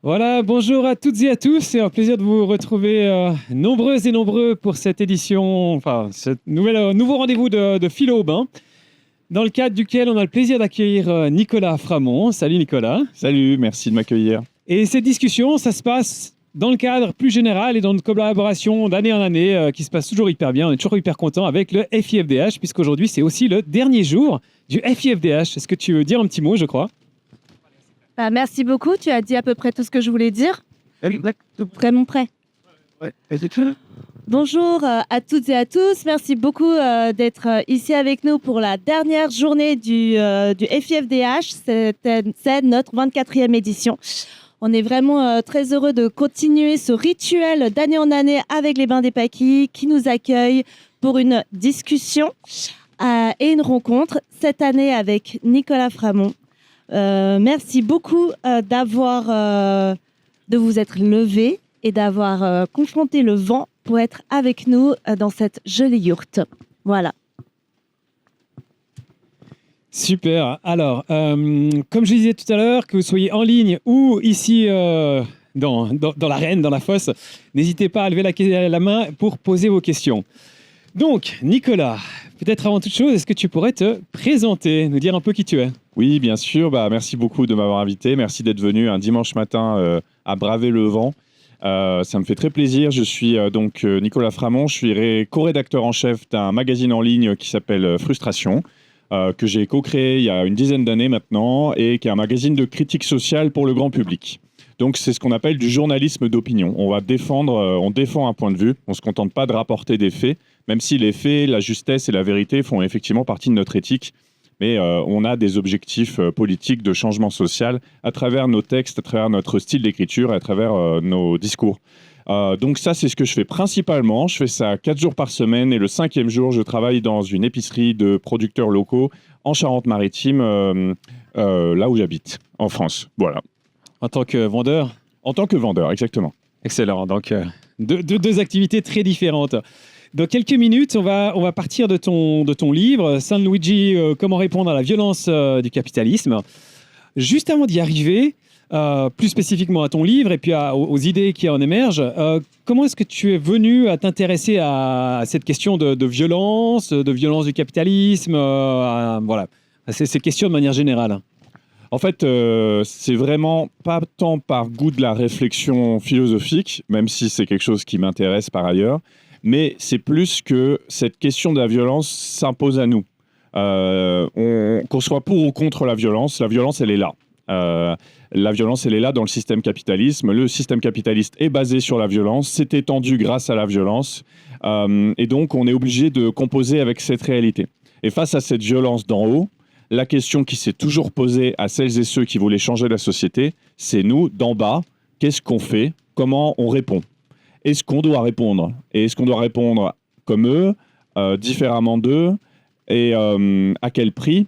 Voilà, bonjour à toutes et à tous. C'est un plaisir de vous retrouver nombreuses et nombreux pour cette édition, enfin, nouveau rendez-vous de Philo Aubin, dans le cadre duquel on a le plaisir d'accueillir Nicolas Framont. Salut Nicolas. Salut, merci de m'accueillir. Et cette discussion, ça se passe dans le cadre plus général et dans notre collaboration d'année en année qui se passe toujours hyper bien. On est toujours hyper content avec le FIFDH, puisqu'aujourd'hui, c'est aussi le dernier jour du FIFDH. Est-ce que tu veux dire un petit mot, je crois? Merci beaucoup, tu as dit à peu près tout ce que je voulais dire. Vraiment prêt. Ouais. Bonjour à toutes et à tous, merci beaucoup d'être ici avec nous pour la dernière journée du FIFDH, c'est notre 24e édition. On est vraiment très heureux de continuer ce rituel d'année en année avec les Bains des Paquis qui nous accueillent pour une discussion et une rencontre, cette année avec Nicolas Framont. Merci beaucoup de vous être levé et d'avoir confronté le vent pour être avec nous dans cette jolie yourte. Voilà. Super. Alors, comme je disais tout à l'heure, que vous soyez en ligne ou ici dans l'arène, dans la fosse, n'hésitez pas à lever la main pour poser vos questions. Donc, Nicolas, peut-être avant toute chose, est-ce que tu pourrais te présenter, nous dire un peu qui tu es? Oui, bien sûr. Merci beaucoup de m'avoir invité. Merci d'être venu un dimanche matin à braver le vent. Ça me fait très plaisir. Je suis donc Nicolas Framont. Je suis co-rédacteur en chef d'un magazine en ligne qui s'appelle Frustration, que j'ai co-créé il y a une dizaine d'années maintenant et qui est un magazine de critique sociale pour le grand public. Donc, c'est ce qu'on appelle du journalisme d'opinion. On défend un point de vue. On ne se contente pas de rapporter des faits, même si les faits, la justesse et la vérité font effectivement partie de notre éthique. Mais on a des objectifs politiques de changement social à travers nos textes, à travers notre style d'écriture, à travers nos discours. Donc ça, c'est ce que je fais principalement. Je fais ça 4 jours par semaine et le 5e jour, je travaille dans une épicerie de producteurs locaux en Charente-Maritime, là où j'habite, en France. Voilà. En tant que vendeur? En tant que vendeur, exactement. Excellent. Donc, deux activités très différentes. Dans quelques minutes, on va partir de ton livre, San Luigi, comment répondre à la violence du capitalisme. Juste avant d'y arriver, plus spécifiquement à ton livre et puis aux idées qui en émergent, comment est-ce que tu es venu à t'intéresser à cette question de violence du capitalisme, voilà, à ces questions de manière générale? En fait, c'est vraiment pas tant par goût de la réflexion philosophique, même si c'est quelque chose qui m'intéresse par ailleurs, mais c'est plus que cette question de la violence s'impose à nous. Qu'on soit pour ou contre la violence, elle est là. La violence, elle est là dans le système capitalisme. Le système capitaliste est basé sur la violence, c'est étendu grâce à la violence, et donc on est obligé de composer avec cette réalité. Et face à cette violence d'en haut, la question qui s'est toujours posée à celles et ceux qui voulaient changer la société, c'est nous, d'en bas, qu'est-ce qu'on fait? Comment on répond? Est-ce qu'on doit répondre? Et est-ce qu'on doit répondre comme eux, différemment d'eux, et à quel prix?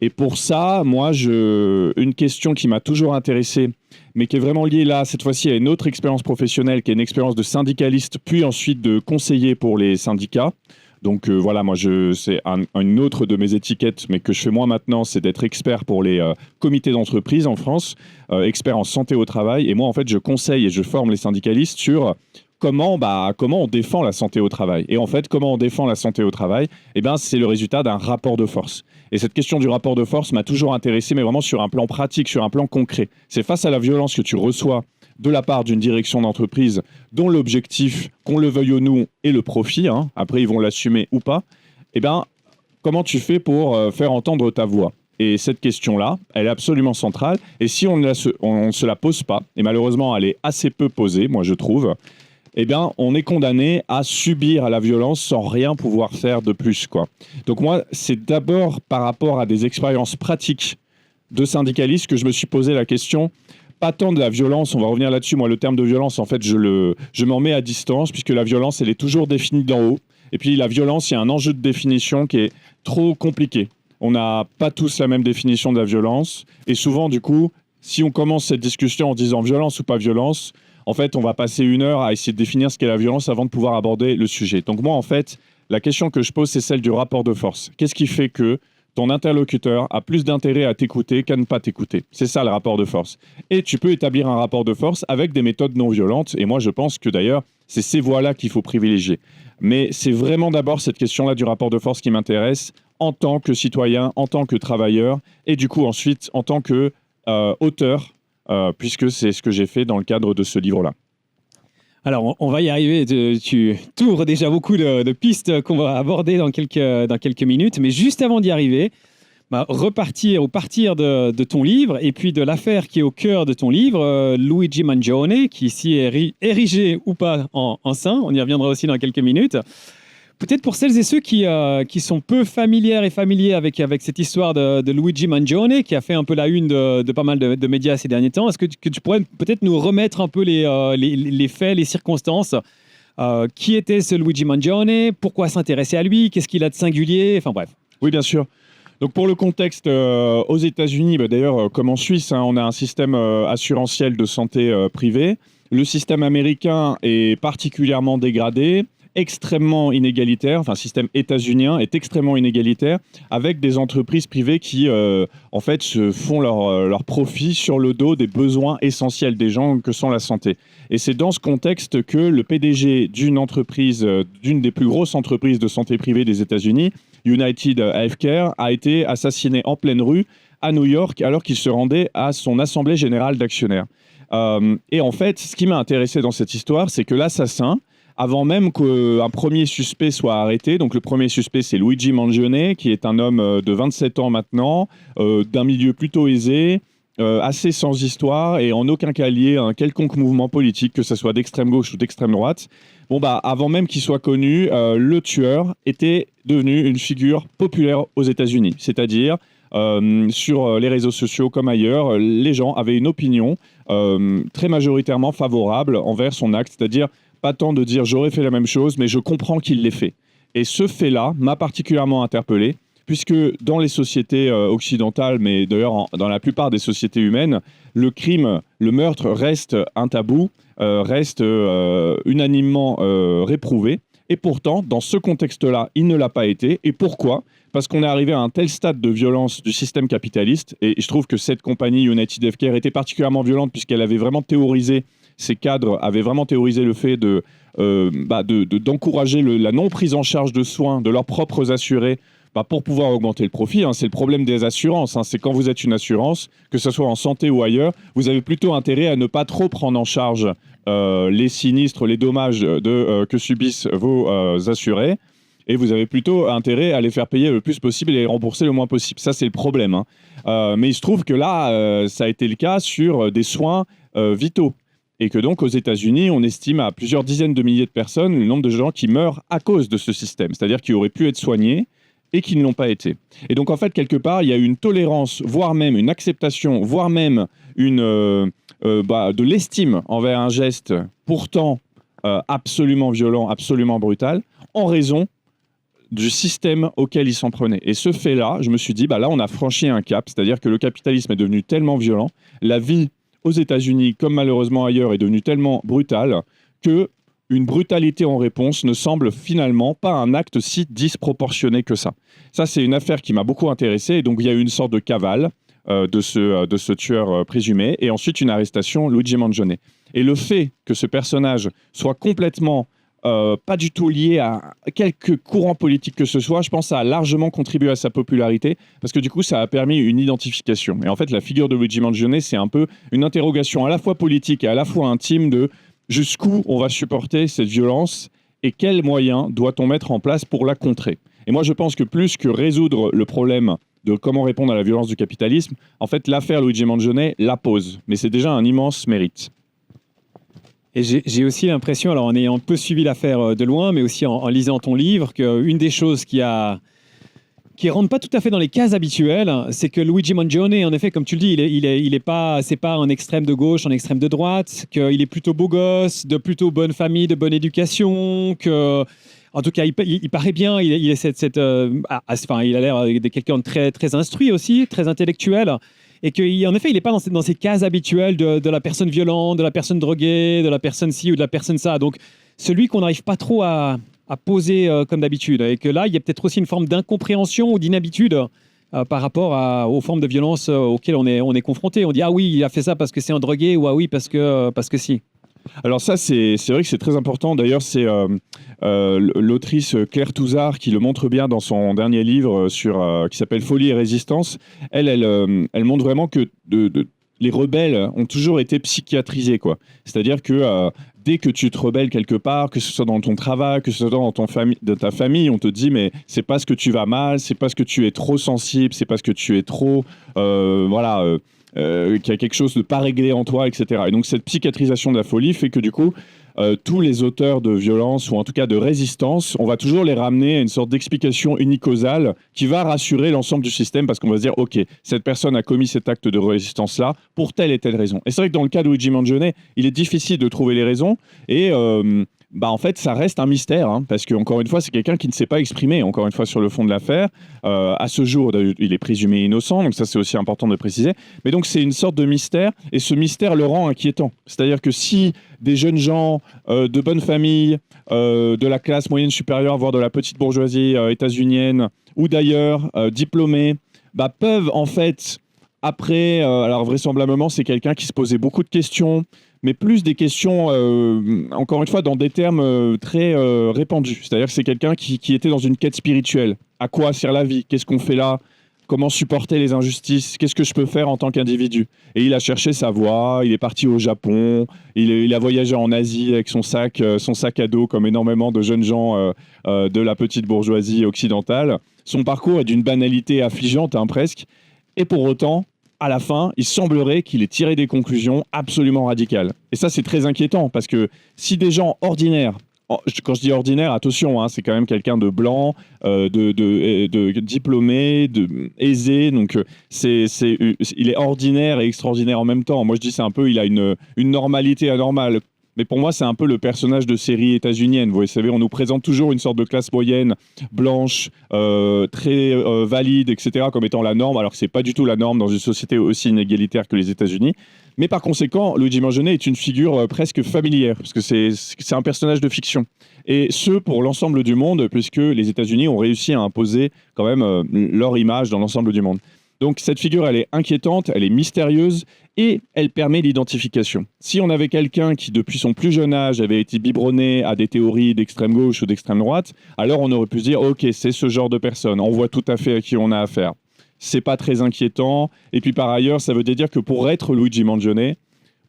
Et pour ça, moi, une question qui m'a toujours intéressé, mais qui est vraiment liée là, cette fois-ci, à une autre expérience professionnelle, qui est une expérience de syndicaliste, puis ensuite de conseiller pour les syndicats. Donc voilà, moi, c'est une autre de mes étiquettes, mais que je fais moi maintenant, c'est d'être expert pour les comités d'entreprise en France, expert en santé au travail. Et moi, en fait, je conseille et je forme les syndicalistes sur comment on défend la santé au travail. Et en fait, comment on défend la santé au travail, c'est le résultat d'un rapport de force. Et cette question du rapport de force m'a toujours intéressé, mais vraiment sur un plan pratique, sur un plan concret. C'est face à la violence que tu reçois de la part d'une direction d'entreprise dont l'objectif, qu'on le veuille ou non, est le profit, après ils vont l'assumer ou pas, comment tu fais pour faire entendre ta voix? Et cette question-là, elle est absolument centrale. Et si on ne se la pose pas, et malheureusement elle est assez peu posée, moi je trouve, on est condamné à subir la violence sans rien pouvoir faire de plus, quoi. Donc moi, c'est d'abord par rapport à des expériences pratiques de syndicalistes que je me suis posé la question, pas tant de la violence, on va revenir là-dessus. Moi, le terme de violence, en fait, je m'en mets à distance, puisque la violence, elle est toujours définie d'en haut. Et puis la violence, il y a un enjeu de définition qui est trop compliqué. On n'a pas tous la même définition de la violence. Et souvent, du coup, si on commence cette discussion en disant violence ou pas violence, en fait, on va passer 1 heure à essayer de définir ce qu'est la violence avant de pouvoir aborder le sujet. Donc moi, en fait, la question que je pose, c'est celle du rapport de force. Qu'est-ce qui fait que ton interlocuteur a plus d'intérêt à t'écouter qu'à ne pas t'écouter. C'est ça le rapport de force. Et tu peux établir un rapport de force avec des méthodes non violentes. Et moi, je pense que d'ailleurs, c'est ces voies-là qu'il faut privilégier. Mais c'est vraiment d'abord cette question-là du rapport de force qui m'intéresse en tant que citoyen, en tant que travailleur, et du coup ensuite en tant que auteur, puisque c'est ce que j'ai fait dans le cadre de ce livre-là. Alors, on va y arriver. Tu t'ouvres déjà beaucoup de pistes qu'on va aborder dans quelques minutes. Mais juste avant d'y arriver, partir de ton livre et puis de l'affaire qui est au cœur de ton livre, Luigi Mangione, qui ici est érigé ou pas en saint. On y reviendra aussi dans quelques minutes. Peut-être pour celles et ceux qui sont peu familiers avec cette histoire de Luigi Mangione, qui a fait un peu la une de pas mal de médias ces derniers temps, est-ce que tu pourrais peut-être nous remettre un peu les faits, les circonstances? Qui était ce Luigi Mangione? Pourquoi s'intéresser à lui? Qu'est-ce qu'il a de singulier? Enfin bref. Oui, bien sûr. Donc pour le contexte, aux États-Unis, d'ailleurs comme en Suisse, on a un système assurantiel de santé privé. Le système américain est particulièrement dégradé, extrêmement inégalitaire, enfin le système états-unien est extrêmement inégalitaire, avec des entreprises privées qui en fait se font leur profit sur le dos des besoins essentiels des gens que sont la santé. Et c'est dans ce contexte que le PDG d'une des plus grosses entreprises de santé privée des États-Unis, United Healthcare, a été assassiné en pleine rue à New York alors qu'il se rendait à son assemblée générale d'actionnaires. Et en fait, ce qui m'a intéressé dans cette histoire, c'est que l'assassin, avant même qu'un premier suspect soit arrêté, donc le premier suspect c'est Luigi Mangione, qui est un homme de 27 ans maintenant, d'un milieu plutôt aisé, assez sans histoire et en aucun cas lié à un quelconque mouvement politique, que ce soit d'extrême gauche ou d'extrême droite. Avant même qu'il soit connu, le tueur était devenu une figure populaire aux États-Unis, c'est-à-dire sur les réseaux sociaux comme ailleurs, les gens avaient une opinion très majoritairement favorable envers son acte, c'est-à-dire pas tant de dire j'aurais fait la même chose, mais je comprends qu'il l'ait fait. Et ce fait-là m'a particulièrement interpellé, puisque dans les sociétés occidentales, mais d'ailleurs dans la plupart des sociétés humaines, le crime, le meurtre reste un tabou, reste unanimement réprouvé. Et pourtant, dans ce contexte-là, il ne l'a pas été. Et pourquoi ? Parce qu'on est arrivé à un tel stade de violence du système capitaliste, et je trouve que cette compagnie United Healthcare était particulièrement violente puisqu'elle avait vraiment théorisé, ces cadres avaient vraiment théorisé le fait d'encourager la non-prise en charge de soins de leurs propres assurés pour pouvoir augmenter le profit. C'est le problème des assurances. C'est quand vous êtes une assurance, que ce soit en santé ou ailleurs, vous avez plutôt intérêt à ne pas trop prendre en charge les sinistres, les dommages que subissent vos assurés. Et vous avez plutôt intérêt à les faire payer le plus possible et les rembourser le moins possible. Ça, c'est le problème. Mais il se trouve que là, ça a été le cas sur des soins vitaux. Et que donc, aux États-Unis, on estime à plusieurs dizaines de milliers de personnes le nombre de gens qui meurent à cause de ce système. C'est-à-dire qui auraient pu être soignés et qui ne l'ont pas été. Et donc, en fait, quelque part, il y a une tolérance, voire même une acceptation, voire même de l'estime envers un geste pourtant absolument violent, absolument brutal, en raison du système auquel il s'en prenait. Et ce fait-là, je me suis dit, là, on a franchi un cap, c'est-à-dire que le capitalisme est devenu tellement violent, la vie aux États-Unis, comme malheureusement ailleurs, est devenue tellement brutale que une brutalité en réponse ne semble finalement pas un acte si disproportionné que ça. Ça, c'est une affaire qui m'a beaucoup intéressé. Et donc, il y a eu une sorte de cavale de ce tueur présumé. Et ensuite, une arrestation, Luigi Mangione. Et le fait que ce personnage soit complètement pas du tout lié à quelque courant politique que ce soit, je pense que ça a largement contribué à sa popularité, parce que du coup, ça a permis une identification. Et en fait, la figure de Luigi Mangione, c'est un peu une interrogation à la fois politique et à la fois intime de jusqu'où on va supporter cette violence et quels moyens doit-on mettre en place pour la contrer. Et moi, je pense que plus que résoudre le problème de comment répondre à la violence du capitalisme, en fait, l'affaire Luigi Mangione la pose. Mais c'est déjà un immense mérite. Et j'ai aussi l'impression, alors en ayant un peu suivi l'affaire de loin, mais aussi en lisant ton livre, qu'une des choses qui rentre pas tout à fait dans les cases habituelles, c'est que Luigi Mangione, en effet, comme tu le dis, c'est pas un extrême de gauche, un extrême de droite, qu'il est plutôt beau gosse, de plutôt bonne famille, de bonne éducation, en tout cas, il paraît bien, il a l'air de quelqu'un de très, très instruit aussi, très intellectuel. Et qu'en effet, il n'est pas dans ces cases habituelles de la personne violente, de la personne droguée, de la personne ci ou de la personne ça. Donc, celui qu'on n'arrive pas trop à poser comme d'habitude. Et que là, il y a peut-être aussi une forme d'incompréhension ou d'inhabitude par rapport aux formes de violence auxquelles on est confronté. On dit ah oui, il a fait ça parce que c'est un drogué ou ah oui parce que si. Alors ça, c'est vrai que c'est très important. D'ailleurs, c'est l'autrice Claire Touzard qui le montre bien dans son dernier livre qui s'appelle Folie et résistance. Elle montre vraiment que les rebelles ont toujours été psychiatrisés, quoi. C'est-à-dire que dès que tu te rebelles quelque part, que ce soit dans ton travail, que ce soit dans ta famille, on te dit mais c'est parce que tu vas mal, c'est parce que tu es trop sensible, c'est parce que tu es trop qu'il y a quelque chose de pas réglé en toi, etc. Et donc cette psychiatrisation de la folie fait que du coup, tous les auteurs de violence ou en tout cas de résistance, on va toujours les ramener à une sorte d'explication unicausale qui va rassurer l'ensemble du système parce qu'on va se dire ok, cette personne a commis cet acte de résistance-là pour telle et telle raison. Et c'est vrai que dans le cas de Luigi Mangione, il est difficile de trouver les raisons et en fait, ça reste un mystère, hein, parce qu'encore une fois, c'est quelqu'un qui ne s'est pas exprimé, encore une fois, sur le fond de l'affaire. À ce jour, il est présumé innocent, donc ça, c'est aussi important de préciser. Mais donc, c'est une sorte de mystère, et ce mystère le rend inquiétant. C'est-à-dire que si des jeunes gens de bonne famille, de la classe moyenne supérieure, voire de la petite bourgeoisie états-unienne, ou d'ailleurs diplômés, peuvent, en fait, après, alors vraisemblablement, c'est quelqu'un qui se posait beaucoup de questions, mais plus des questions, encore une fois, dans des termes très répandus. C'est-à-dire que c'est quelqu'un qui était dans une quête spirituelle. À quoi sert la vie? Qu'est-ce qu'on fait là? Comment supporter les injustices? Qu'est-ce que je peux faire en tant qu'individu? Et il a cherché sa voie, il est parti au Japon, il a voyagé en Asie avec son sac à dos, comme énormément de jeunes gens de la petite bourgeoisie occidentale. Son parcours est d'une banalité affligeante, hein, presque. Et pour autant, à la fin, il semblerait qu'il ait tiré des conclusions absolument radicales. Et ça, c'est très inquiétant, parce que si des gens ordinaires, quand je dis ordinaire, attention, hein, c'est quand même quelqu'un de blanc, de diplômé, aisé, donc il est ordinaire et extraordinaire en même temps. Moi, je dis c'est un peu, il a une normalité anormale. Mais pour moi, c'est un peu le personnage de série états-unienne. Vous savez, on nous présente toujours une sorte de classe moyenne, blanche, très valide, etc., comme étant la norme, alors que ce n'est pas du tout la norme dans une société aussi inégalitaire que les États-Unis. Mais par conséquent, Luigi Mangione est une figure presque familière, parce que c'est un personnage de fiction. Et ce, pour l'ensemble du monde, puisque les États-Unis ont réussi à imposer quand même leur image dans l'ensemble du monde. Donc cette figure, elle est inquiétante, elle est mystérieuse et elle permet l'identification. Si on avait quelqu'un qui, depuis son plus jeune âge, avait été biberonné à des théories d'extrême gauche ou d'extrême droite, alors on aurait pu se dire « Ok, c'est ce genre de personne, on voit tout à fait à qui on a affaire ». C'est pas très inquiétant. Et puis par ailleurs, ça veut dire que pour être Luigi Mangione,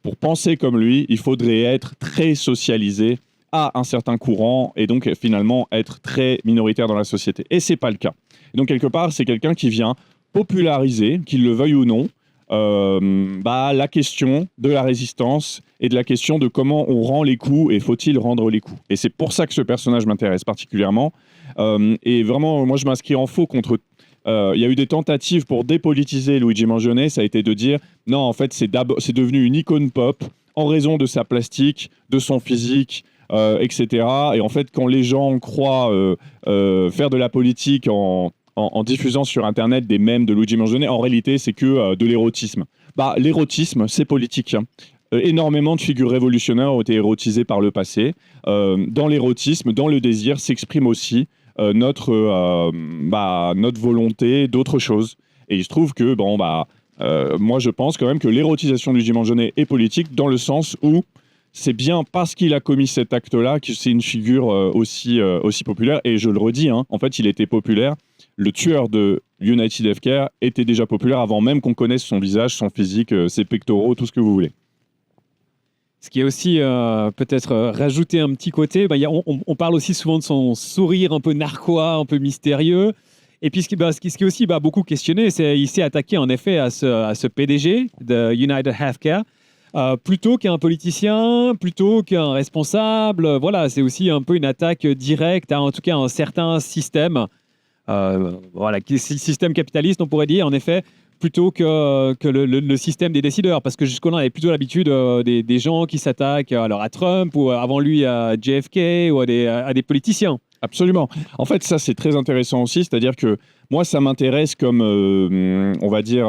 pour penser comme lui, il faudrait être très socialisé à un certain courant et donc finalement être très minoritaire dans la société. Et c'est pas le cas. Et donc quelque part, c'est quelqu'un qui vient populariser, qu'il le veuille ou non, la question de la résistance et de la question de comment on rend les coups et faut-il rendre les coups. Et c'est pour ça que ce personnage m'intéresse particulièrement. Et vraiment, moi, je m'inscris en faux contre... Il y a eu des tentatives pour dépolitiser Luigi Mangione, ça a été de dire non, en fait, c'est devenu une icône pop en raison de sa plastique, de son physique, etc. Et en fait, quand les gens croient faire de la politique en diffusant sur Internet des mèmes de Luigi Mangione, en réalité, c'est que de l'érotisme. L'érotisme, c'est politique. Énormément de figures révolutionnaires ont été érotisées par le passé. Dans l'érotisme, dans le désir, s'exprime aussi notre volonté d'autre chose. Et il se trouve que, moi, je pense quand même que l'érotisation de Luigi Mangione est politique dans le sens où c'est bien parce qu'il a commis cet acte-là que c'est une figure aussi populaire. Et je le redis, hein, en fait, il était populaire. Le tueur de United Healthcare était déjà populaire avant même qu'on connaisse son visage, son physique, ses pectoraux, tout ce que vous voulez. Ce qui est aussi peut-être rajouter un petit côté, on parle aussi souvent de son sourire un peu narquois, un peu mystérieux. Et puis ce qui est aussi beaucoup questionné, c'est qu'il s'est attaqué en effet à ce PDG de United Healthcare. Plutôt qu'un politicien, plutôt qu'un responsable. Voilà, c'est aussi un peu une attaque directe à en tout cas un certain système. Système capitaliste, on pourrait dire, en effet, plutôt que le système des décideurs. Parce que jusqu'au-là, on avait plutôt l'habitude des gens qui s'attaquent alors à Trump ou avant lui à JFK ou à des politiciens. Absolument. En fait, ça, c'est très intéressant aussi. C'est-à-dire que moi, ça m'intéresse comme, on va dire,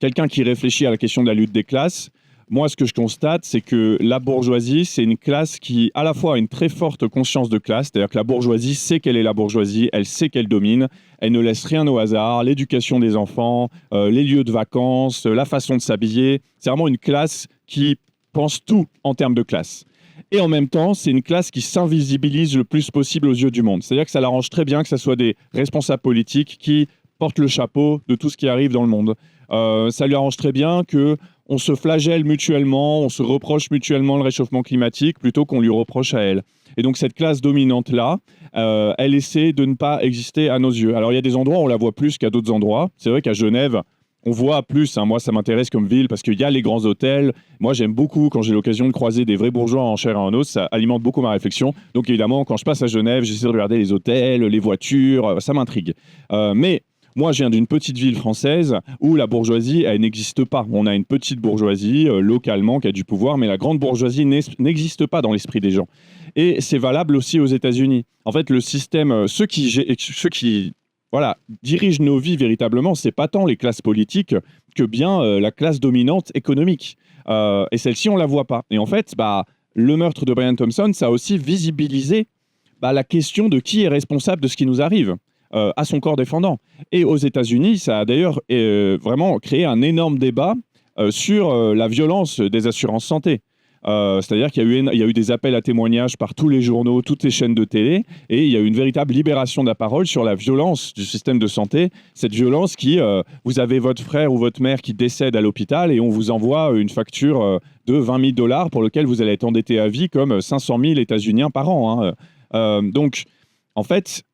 quelqu'un qui réfléchit à la question de la lutte des classes. Moi, ce que je constate, c'est que la bourgeoisie, c'est une classe qui, à la fois, a une très forte conscience de classe, c'est-à-dire que la bourgeoisie sait qu'elle est la bourgeoisie, elle sait qu'elle domine, elle ne laisse rien au hasard, l'éducation des enfants, les lieux de vacances, la façon de s'habiller. C'est vraiment une classe qui pense tout en termes de classe. Et en même temps, c'est une classe qui s'invisibilise le plus possible aux yeux du monde. C'est-à-dire que ça l'arrange très bien que ce soit des responsables politiques qui portent le chapeau de tout ce qui arrive dans le monde. Ça lui arrange très bien qu'on se flagelle mutuellement, on se reproche mutuellement le réchauffement climatique plutôt qu'on lui reproche à elle. Et donc cette classe dominante-là, elle essaie de ne pas exister à nos yeux. Alors il y a des endroits où on la voit plus qu'à d'autres endroits. C'est vrai qu'à Genève, on voit plus, hein. Moi ça m'intéresse comme ville parce qu'il y a les grands hôtels. Moi j'aime beaucoup quand j'ai l'occasion de croiser des vrais bourgeois en chair et en os, ça alimente beaucoup ma réflexion. Donc évidemment quand je passe à Genève, j'essaie de regarder les hôtels, les voitures, ça m'intrigue. Mais moi, je viens d'une petite ville française où la bourgeoisie, elle n'existe pas. On a une petite bourgeoisie localement qui a du pouvoir, mais la grande bourgeoisie n'existe pas dans l'esprit des gens. Et c'est valable aussi aux États-Unis. En fait, le système, ceux qui dirigent nos vies véritablement, c'est pas tant les classes politiques que bien la classe dominante économique. Et celle-ci, on la voit pas. Et en fait, le meurtre de Brian Thompson, ça a aussi visibilisé la question de qui est responsable de ce qui nous arrive. À son corps défendant. Et aux États-Unis, ça a d'ailleurs vraiment créé un énorme débat sur la violence des assurances santé. C'est-à-dire qu'il y a eu des appels à témoignages par tous les journaux, toutes les chaînes de télé, et il y a eu une véritable libération de la parole sur la violence du système de santé. Cette violence qui, vous avez votre frère ou votre mère qui décède à l'hôpital et on vous envoie une facture de $20 000 pour lequel vous allez être endetté à vie comme 500 000 États-Uniens par an. Donc, en fait,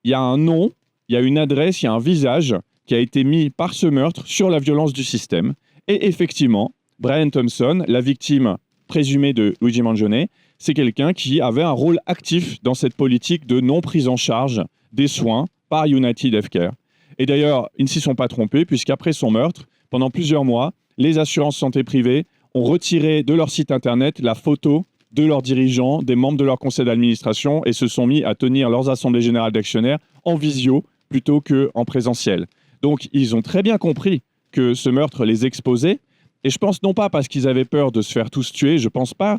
il y a un nom, il y a une adresse, il y a un visage qui a été mis par ce meurtre sur la violence du système. Et effectivement, Brian Thompson, la victime présumée de Luigi Mangione, c'est quelqu'un qui avait un rôle actif dans cette politique de non prise en charge des soins par United Healthcare. Et d'ailleurs, ils ne s'y sont pas trompés, puisqu'après son meurtre, pendant plusieurs mois, les assurances santé privées ont retiré de leur site internet la photo de leurs dirigeants, des membres de leur conseil d'administration et se sont mis à tenir leurs assemblées générales d'actionnaires en visio plutôt qu'en présentiel. Donc, ils ont très bien compris que ce meurtre les exposait. Et je pense non pas parce qu'ils avaient peur de se faire tous tuer, je pense pas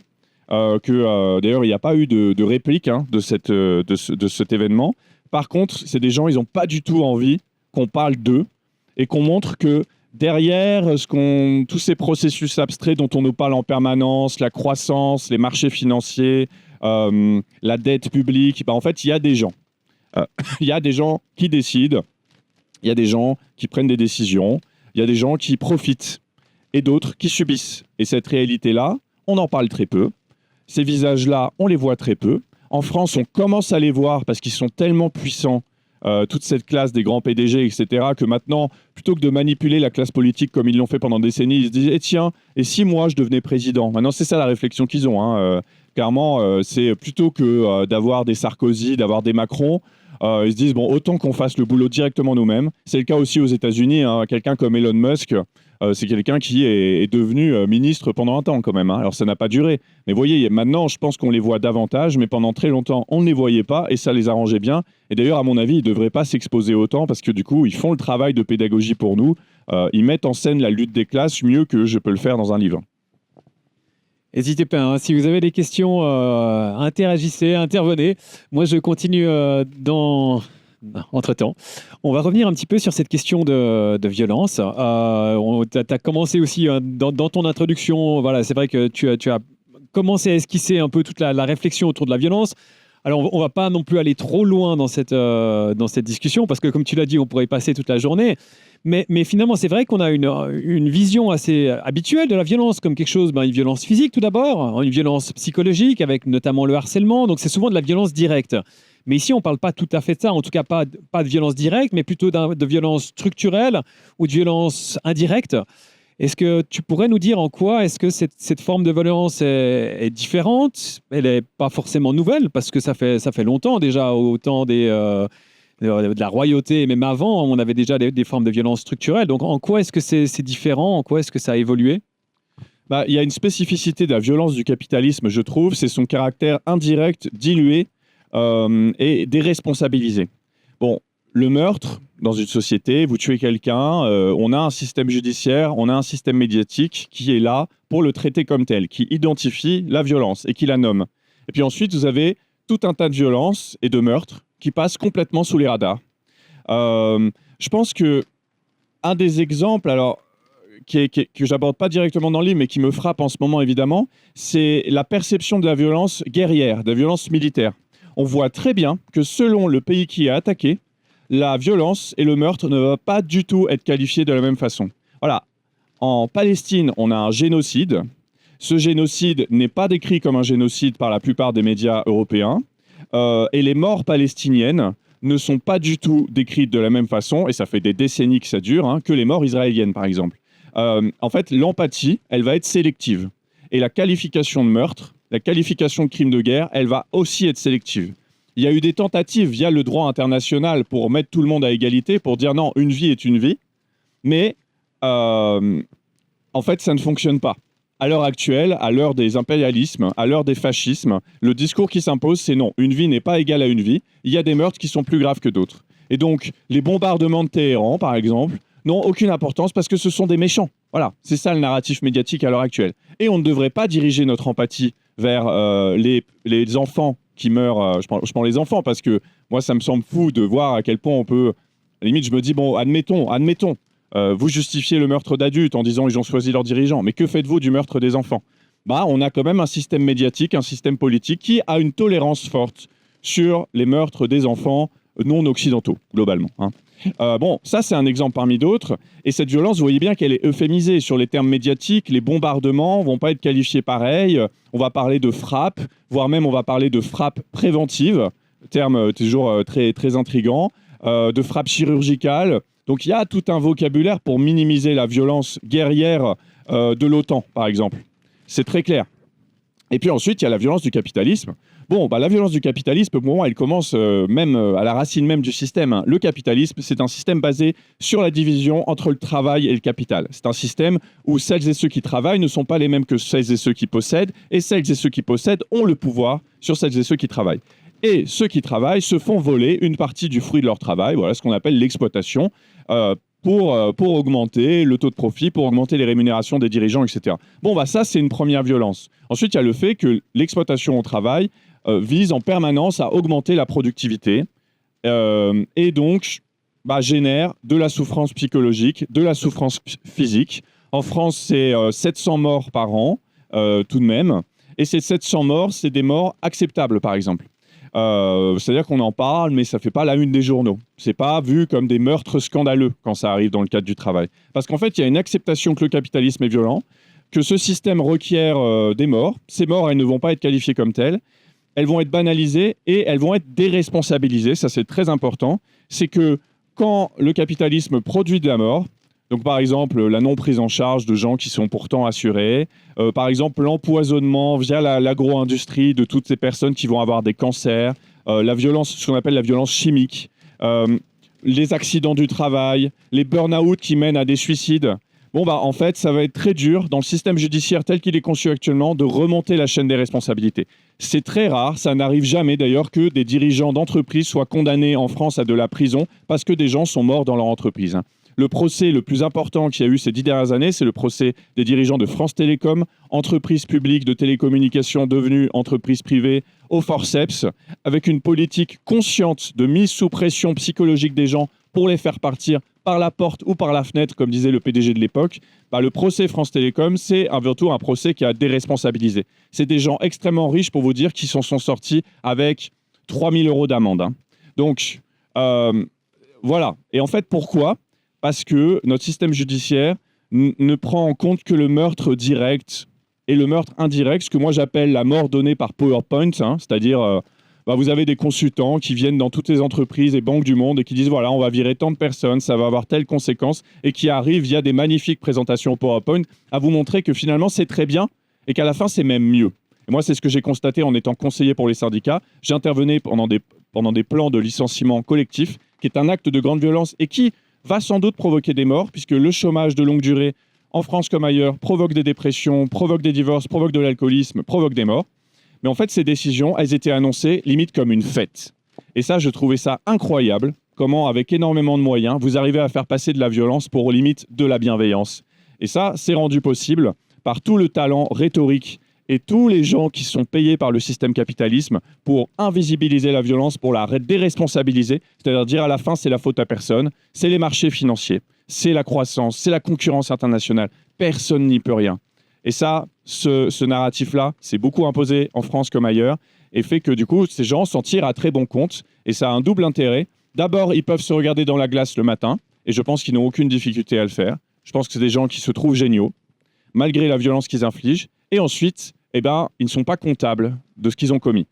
d'ailleurs, il n'y a pas eu de réplique de cet événement. Par contre, c'est des gens, ils n'ont pas du tout envie qu'on parle d'eux et qu'on montre que derrière tous ces processus abstraits dont on nous parle en permanence, la croissance, les marchés financiers, la dette publique, en fait, il y a des gens. Il y a des gens qui décident, il y a des gens qui prennent des décisions, il y a des gens qui profitent et d'autres qui subissent. Et cette réalité-là, on en parle très peu. Ces visages-là, on les voit très peu. En France, on commence à les voir parce qu'ils sont tellement puissants, toute cette classe des grands PDG, etc., que maintenant, plutôt que de manipuler la classe politique comme ils l'ont fait pendant des décennies, ils se disent tiens, et si moi je devenais président ? Maintenant, c'est ça la réflexion qu'ils ont. Clairement, c'est plutôt que d'avoir des Sarkozy, d'avoir des Macron, ils se disent autant qu'on fasse le boulot directement nous-mêmes. C'est le cas aussi aux États-Unis. Quelqu'un comme Elon Musk, c'est quelqu'un qui est devenu ministre pendant un temps quand même. Alors ça n'a pas duré. Mais vous voyez, maintenant, je pense qu'on les voit davantage, mais pendant très longtemps, on ne les voyait pas et ça les arrangeait bien. Et d'ailleurs, à mon avis, ils ne devraient pas s'exposer autant parce que du coup, ils font le travail de pédagogie pour nous. Ils mettent en scène la lutte des classes mieux que je peux le faire dans un livre. N'hésitez pas, si vous avez des questions, interagissez, intervenez. Moi, je continue entre-temps. On va revenir un petit peu sur cette question de violence. Tu as commencé aussi dans ton introduction, voilà, c'est vrai que tu as commencé à esquisser un peu toute la réflexion autour de la violence. Alors, on ne va pas non plus aller trop loin dans cette discussion, parce que comme tu l'as dit, on pourrait y passer toute la journée. Mais finalement, c'est vrai qu'on a une vision assez habituelle de la violence comme quelque chose, une violence physique tout d'abord, une violence psychologique avec notamment le harcèlement. Donc, c'est souvent de la violence directe. Mais ici, on ne parle pas tout à fait de ça, en tout cas pas de violence directe, mais plutôt de violence structurelle ou de violence indirecte. Est-ce que tu pourrais nous dire en quoi est-ce que cette forme de violence est différente ? Elle n'est pas forcément nouvelle, parce que ça fait longtemps déjà, au temps de la royauté, et même avant, on avait déjà des formes de violence structurelle. Donc en quoi est-ce que c'est différent ? En quoi est-ce que ça a évolué ? Il y a une spécificité de la violence du capitalisme, je trouve, c'est son caractère indirect, dilué et déresponsabilisé. Le meurtre, dans une société, vous tuez quelqu'un, on a un système judiciaire, on a un système médiatique qui est là pour le traiter comme tel, qui identifie la violence et qui la nomme. Et puis ensuite, vous avez tout un tas de violences et de meurtres qui passent complètement sous les radars. Je pense que un des exemples, alors, que j'aborde pas directement dans le livre, mais qui me frappe en ce moment évidemment, c'est la perception de la violence guerrière, de la violence militaire. On voit très bien que selon le pays qui est attaqué, la violence et le meurtre ne vont pas du tout être qualifiés de la même façon. Voilà. En Palestine, on a un génocide. Ce génocide n'est pas décrit comme un génocide par la plupart des médias européens. Et les morts palestiniennes ne sont pas du tout décrites de la même façon, et ça fait des décennies que ça dure, que les morts israéliennes, par exemple. En fait, l'empathie, elle va être sélective. Et la qualification de meurtre, la qualification de crime de guerre, elle va aussi être sélective. Il y a eu des tentatives via le droit international pour mettre tout le monde à égalité, pour dire non, une vie est une vie. Mais en fait, ça ne fonctionne pas. À l'heure actuelle, à l'heure des impérialismes, à l'heure des fascismes, le discours qui s'impose, c'est non, une vie n'est pas égale à une vie. Il y a des meurtres qui sont plus graves que d'autres. Et donc, les bombardements de Téhéran, par exemple, n'ont aucune importance parce que ce sont des méchants. Voilà, c'est ça le narratif médiatique à l'heure actuelle. Et on ne devrait pas diriger notre empathie vers les enfants qui meurent. Je prends les enfants parce que moi, ça me semble fou de voir à quel point on peut... À la limite, je me dis, bon, admettons, vous justifiez le meurtre d'adultes en disant ils ont choisi leurs dirigeants, mais que faites-vous du meurtre des enfants ? On a quand même un système médiatique, un système politique qui a une tolérance forte sur les meurtres des enfants non occidentaux, globalement. Ça, c'est un exemple parmi d'autres. Et cette violence, vous voyez bien qu'elle est euphémisée sur les termes médiatiques. Les bombardements ne vont pas être qualifiés pareil. On va parler de frappe, voire même on va parler de frappe préventive, terme toujours très, très intriguant, de frappe chirurgicale. Donc il y a tout un vocabulaire pour minimiser la violence guerrière de l'OTAN, par exemple. C'est très clair. Et puis ensuite, il y a la violence du capitalisme. La violence du capitalisme, pour moi, elle commence même à la racine même du système. Le capitalisme, c'est un système basé sur la division entre le travail et le capital. C'est un système où celles et ceux qui travaillent ne sont pas les mêmes que celles et ceux qui possèdent, et celles et ceux qui possèdent ont le pouvoir sur celles et ceux qui travaillent. Et ceux qui travaillent se font voler une partie du fruit de leur travail, voilà ce qu'on appelle l'exploitation, pour augmenter le taux de profit, pour augmenter les rémunérations des dirigeants, etc. Ça, c'est une première violence. Ensuite, il y a le fait que l'exploitation au travail vise en permanence à augmenter la productivité et donc génère de la souffrance psychologique, de la souffrance physique. En France, c'est 700 morts par an, tout de même. Et ces 700 morts, c'est des morts acceptables, par exemple. C'est-à-dire qu'on en parle, mais ça ne fait pas la une des journaux. Ce n'est pas vu comme des meurtres scandaleux quand ça arrive dans le cadre du travail. Parce qu'en fait, il y a une acceptation que le capitalisme est violent, que ce système requiert des morts. Ces morts, elles ne vont pas être qualifiées comme telles. Elles vont être banalisées et elles vont être déresponsabilisées. Ça, c'est très important. C'est que quand le capitalisme produit de la mort, donc par exemple la non prise en charge de gens qui sont pourtant assurés, par exemple l'empoisonnement via l'agro-industrie de toutes ces personnes qui vont avoir des cancers, la violence, ce qu'on appelle la violence chimique, les accidents du travail, les burn-out qui mènent à des suicides. En fait, ça va être très dur dans le système judiciaire tel qu'il est conçu actuellement de remonter la chaîne des responsabilités. C'est très rare, ça n'arrive jamais d'ailleurs que des dirigeants d'entreprise soient condamnés en France à de la prison parce que des gens sont morts dans leur entreprise. Le procès le plus important qu'il y a eu ces 10 dernières années, c'est le procès des dirigeants de France Télécom, entreprise publique de télécommunications devenue entreprise privée au forceps, avec une politique consciente de mise sous pression psychologique des gens pour les faire partir par la porte ou par la fenêtre, comme disait le PDG de l'époque. Le procès France Télécom, c'est avant tout un procès qui a déresponsabilisé. C'est des gens extrêmement riches, pour vous dire, qui s'en sont sortis avec 3 000 € d'amende. Donc, voilà. Et en fait, pourquoi ? Parce que notre système judiciaire ne prend en compte que le meurtre direct et le meurtre indirect, ce que moi j'appelle la mort donnée par PowerPoint, c'est-à-dire vous avez des consultants qui viennent dans toutes les entreprises et banques du monde et qui disent voilà, on va virer tant de personnes, ça va avoir telle conséquence, et qui arrivent via des magnifiques présentations PowerPoint à vous montrer que finalement c'est très bien et qu'à la fin c'est même mieux. Et moi c'est ce que j'ai constaté en étant conseiller pour les syndicats. J'intervenais pendant des plans de licenciement collectif, qui est un acte de grande violence et qui va sans doute provoquer des morts, puisque le chômage de longue durée, en France comme ailleurs, provoque des dépressions, provoque des divorces, provoque de l'alcoolisme, provoque des morts. Mais en fait, ces décisions, elles étaient annoncées limite comme une fête. Et ça, je trouvais ça incroyable comment, avec énormément de moyens, vous arrivez à faire passer de la violence pour, aux limites, de la bienveillance. Et ça, c'est rendu possible par tout le talent rhétorique et tous les gens qui sont payés par le système capitalisme pour invisibiliser la violence, pour la déresponsabiliser, c'est-à-dire dire à la fin, c'est la faute à personne, c'est les marchés financiers, c'est la croissance, c'est la concurrence internationale. Personne n'y peut rien. Et ça, ce narratif-là, c'est beaucoup imposé en France comme ailleurs, et fait que du coup, ces gens s'en tirent à très bon compte, et ça a un double intérêt. D'abord, ils peuvent se regarder dans la glace le matin, et je pense qu'ils n'ont aucune difficulté à le faire. Je pense que c'est des gens qui se trouvent géniaux, malgré la violence qu'ils infligent, et ensuite, ils ne sont pas comptables de ce qu'ils ont commis.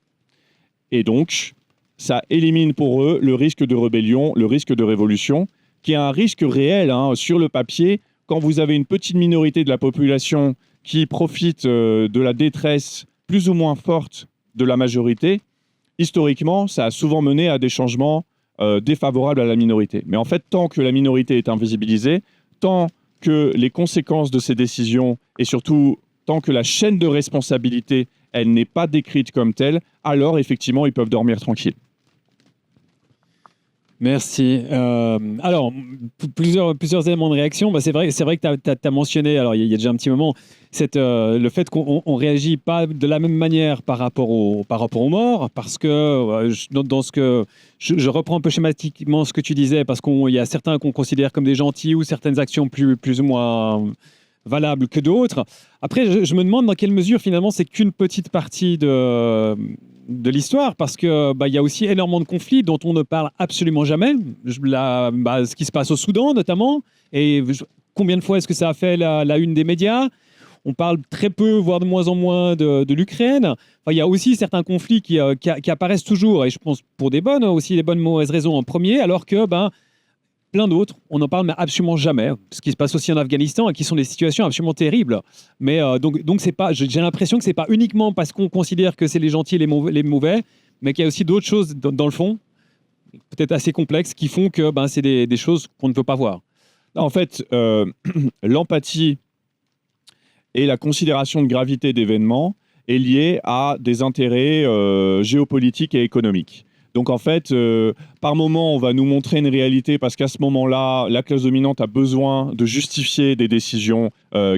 Et donc, ça élimine pour eux le risque de rébellion, le risque de révolution, qui est un risque réel sur le papier. Quand vous avez une petite minorité de la population qui profite de la détresse plus ou moins forte de la majorité, historiquement, ça a souvent mené à des changements défavorables à la minorité. Mais en fait, tant que la minorité est invisibilisée, tant que les conséquences de ces décisions et surtout tant que la chaîne de responsabilité, elle n'est pas décrite comme telle, alors effectivement, ils peuvent dormir tranquilles. Merci. Alors, plusieurs éléments de réaction. C'est vrai que tu as mentionné, alors il y a déjà un petit moment, le fait qu'on ne réagit pas de la même manière par rapport aux morts, parce que, je reprends un peu schématiquement ce que tu disais, parce qu'il y a certains qu'on considère comme des gentils ou certaines actions plus ou moins valables que d'autres. Après, je me demande dans quelle mesure, finalement, c'est qu'une petite partie de l'histoire, parce que y a aussi énormément de conflits dont on ne parle absolument jamais. Ce qui se passe au Soudan, notamment, et combien de fois est-ce que ça a fait la une des médias? On parle très peu, voire de moins en moins de l'Ukraine. Il y a aussi certains conflits qui apparaissent toujours, et je pense pour des bonnes mauvaises raisons en premier, alors que plein d'autres, on n'en parle mais absolument jamais. Ce qui se passe aussi en Afghanistan, et qui sont des situations absolument terribles. Mais donc c'est pas, j'ai l'impression que c'est pas uniquement parce qu'on considère que c'est les gentils et les mauvais, mais qu'il y a aussi d'autres choses dans le fond, peut-être assez complexes, qui font que c'est des choses qu'on ne peut pas voir. En fait, l'empathie et la considération de gravité d'événements est liée à des intérêts géopolitiques et économiques. Donc en fait, par moment, on va nous montrer une réalité parce qu'à ce moment-là, la classe dominante a besoin de justifier des décisions